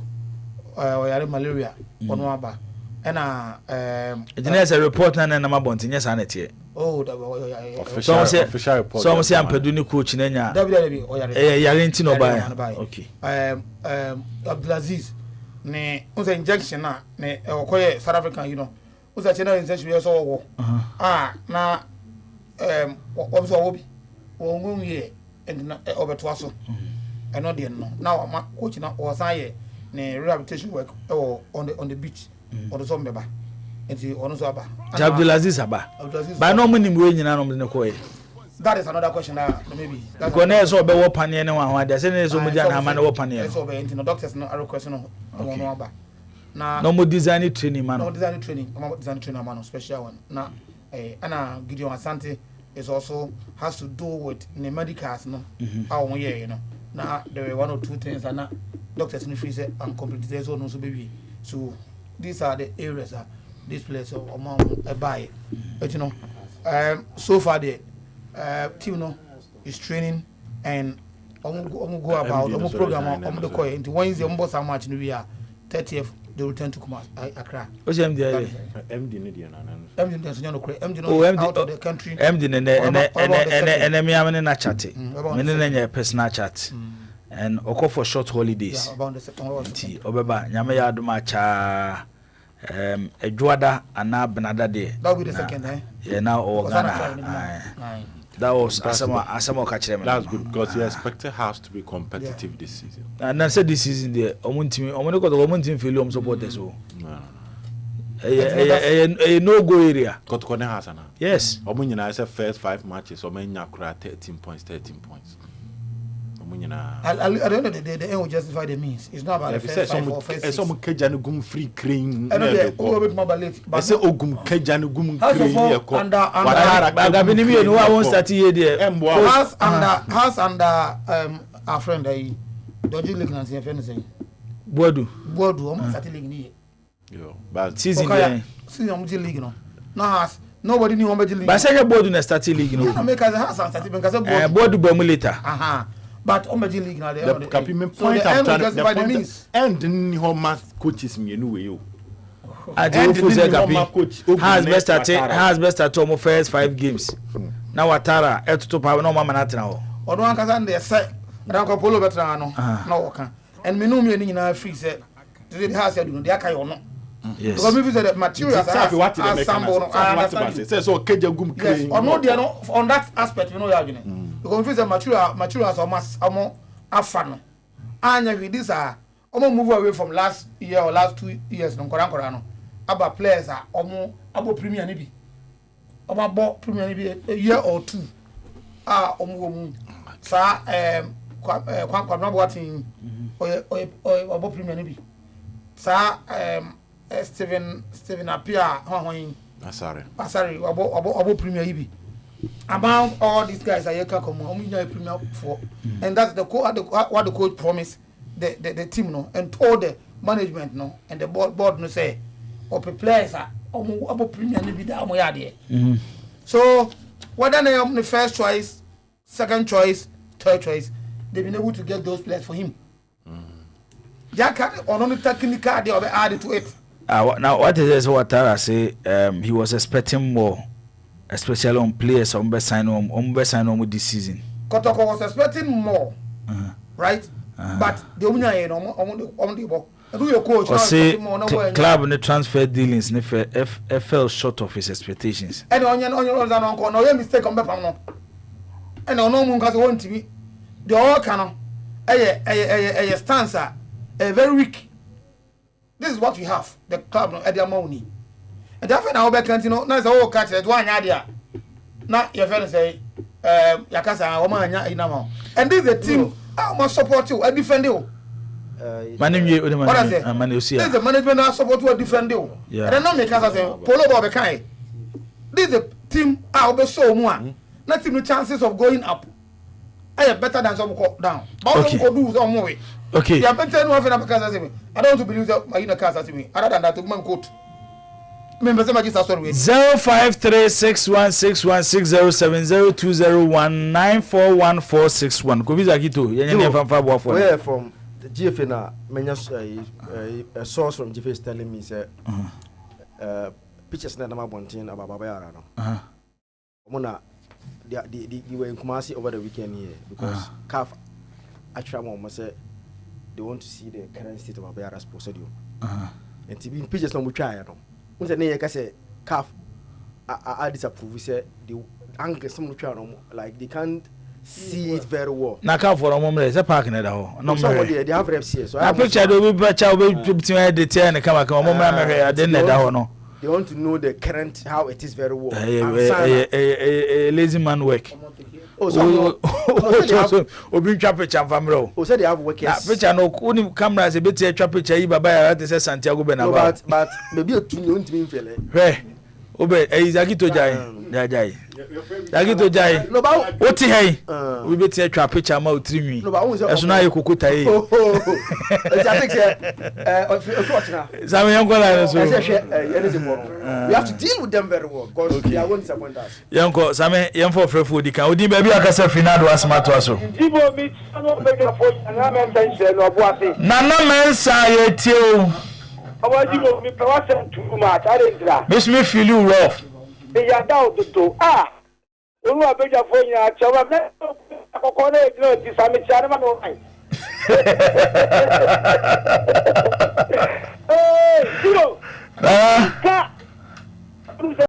Oyare malaria, Onwaba. And there's a report na na mabonti nya sanete. Oh, official report. So say Ampadu ni coach na nya. Yare nti no ba. Okay. Abdulaziz ne unsa injection na ne okoye South African you know. Unsa chena injection we so wo. Na obso wo bi. Wo ngum ye and na obeto aso. Eno de no. Now coach na o san ye ne rehabilitation work on the beach or the some beba enti ono so aba Abdulaziz aba ba no mo nim we nyina no ne koye. That is another question maybe go na so be wo pane ne wa ho say ne so mo dia na ama ne wo pane so be enti no doctors no are question no no aba na no mo design training man no design training man special one na ana Gideon Asante is also has to do with the medicals no how we you know now there were one or two things and doctors in the free say uncompleted so no so baby so these are the areas that this place of among a buy but you know so far the team no is training and go about program the coin into Wednesday boss how much we are 30th they return to Kumasi Accra. What's MD there? MD Nidian. MD doesn't know MD out of the country. MD and me am na chat. Me na personal chat. And oko for short holidays. About the second holiday. Obeba nyame ya aduma cha Edwada ana Benada de. That will be the second Yeah now Ghana. That was Asamo Kachrem. That's good because he expected House to be competitive this season. And I said this season there, Omuntim Film supporters. No go area. Kotkone Hasana. Yes. Omunyina is first 5 matches, Omenya Kura 13 points. Omunyina. At the end of the day, the end will justify the means. It's not about the first 5 or first 6. Some Kejanu gum free cream. I know a bit more late. I say Ogum Kejanu gum cream. Under no I won't start here there. House under our friend don't you look and see anything. Bodu almost started league here. Yo, but season league no. No nobody knew how much league. But say Bodu na start league no. No make as House start because Bodu bomu later. But on the league now the point so the means and the home math coaches me anyway you. Has best at almost first 5 games. Now Watara to power no mama na tena. Odo an kasa dey say ranko polo betra no na woka and me no me ni na free say the house do no dey aka yo no. Yes. Because me say the materials are sample no say so keja gum clean. Or no there no on that aspect you know you agene. Because me say materials are afa no. Anya we this are move away from last year or last 2 years no koran no. Aba players are abo premier ni bi. Omo premier ni bi a year or 2. Omo sa kwa no boatin obo premier ni bi. Sa Steven Apia Asari obo premier ibi. Among all these guys are here come premier for and that's what the coach promised the team no and told the management no and the board no say ope players are obo premier ni bi da omo ya de. So whether they are the first choice, second choice, third choice, they've been able to get those players for him. Jaka on the technical they have added to it. Now what is this what Tara say he was expecting more, especially on players on sign on this season. Kotoko was expecting more. Right? But the on the ball. Do your coach say club and the transfer dealings fell short of his expectations. And on your mistake on Bepano. And on no moon cause one TV. The all canon a stanza very weak. This is what we have. The club at their money. And therefore now back continue. Now it's all catch it one idea. Now your friend say Yakasa Omanya Inamo. And this is a team I must support you, I defend you. What I say? This is the management that support you, defend you. And then not make us say Polo Bob Kai. This is a team I will be so one. Not even chances of going up. I am better than some go down. But okay. Do some more. Okay. You are better than one because I say I don't want to believe that my inner cars as me. Other than that, to man quote. Remember, some just sorry. 053616070201941461. Koviza Kito. Yenye fanfa bo for. Where from the GFA na a source from GFA is telling me say pictures na ma bontin about Baba Yara no. Omona they were in Kumasi over the weekend here because CAF actually almost said they want to see the current state of Baba Yara sports stadium. And to be pictures no try no. When the name say CAF I disapprove say the angle some try no like they can't see it very well. Na ka for no more say park na da ho. No So more. they have reps here. So Na picture do be picture be between the tear and kama kama mo ma me ade na da ho no. They want to know the current how it is very well. Lazy man work. Oh, so obi twa picture famro. Oh, so they have workers. Na picture no oni camera say beti twa picture yi baba ya te say Santiago Bernabeu. But maybe a two you ntimi mfele. Hwe. Obe Isaac to jai. Jai. Isaac to jai. No ba oti hey. We beti twa picture ma otirinwi. No ba won say. Eso na ye kokota yi. Oh. I think say Sabe yankola so. We have to deal with them very well because they are going to disappoint us. Yanko same yemfo frefo di kan odi ba bi akasa finado asmato aso. Jibo mi no be ga fo na men tense no bo ase. Nana mensa ye tie o. Awa jibo mi pe wa sem too much are ndra. Miss me feel you rough. Be ya da ododo. Onu abeja fo yin a chewa me akoko na ejiro ti sami ti are ma no rai. Hey, Jibo.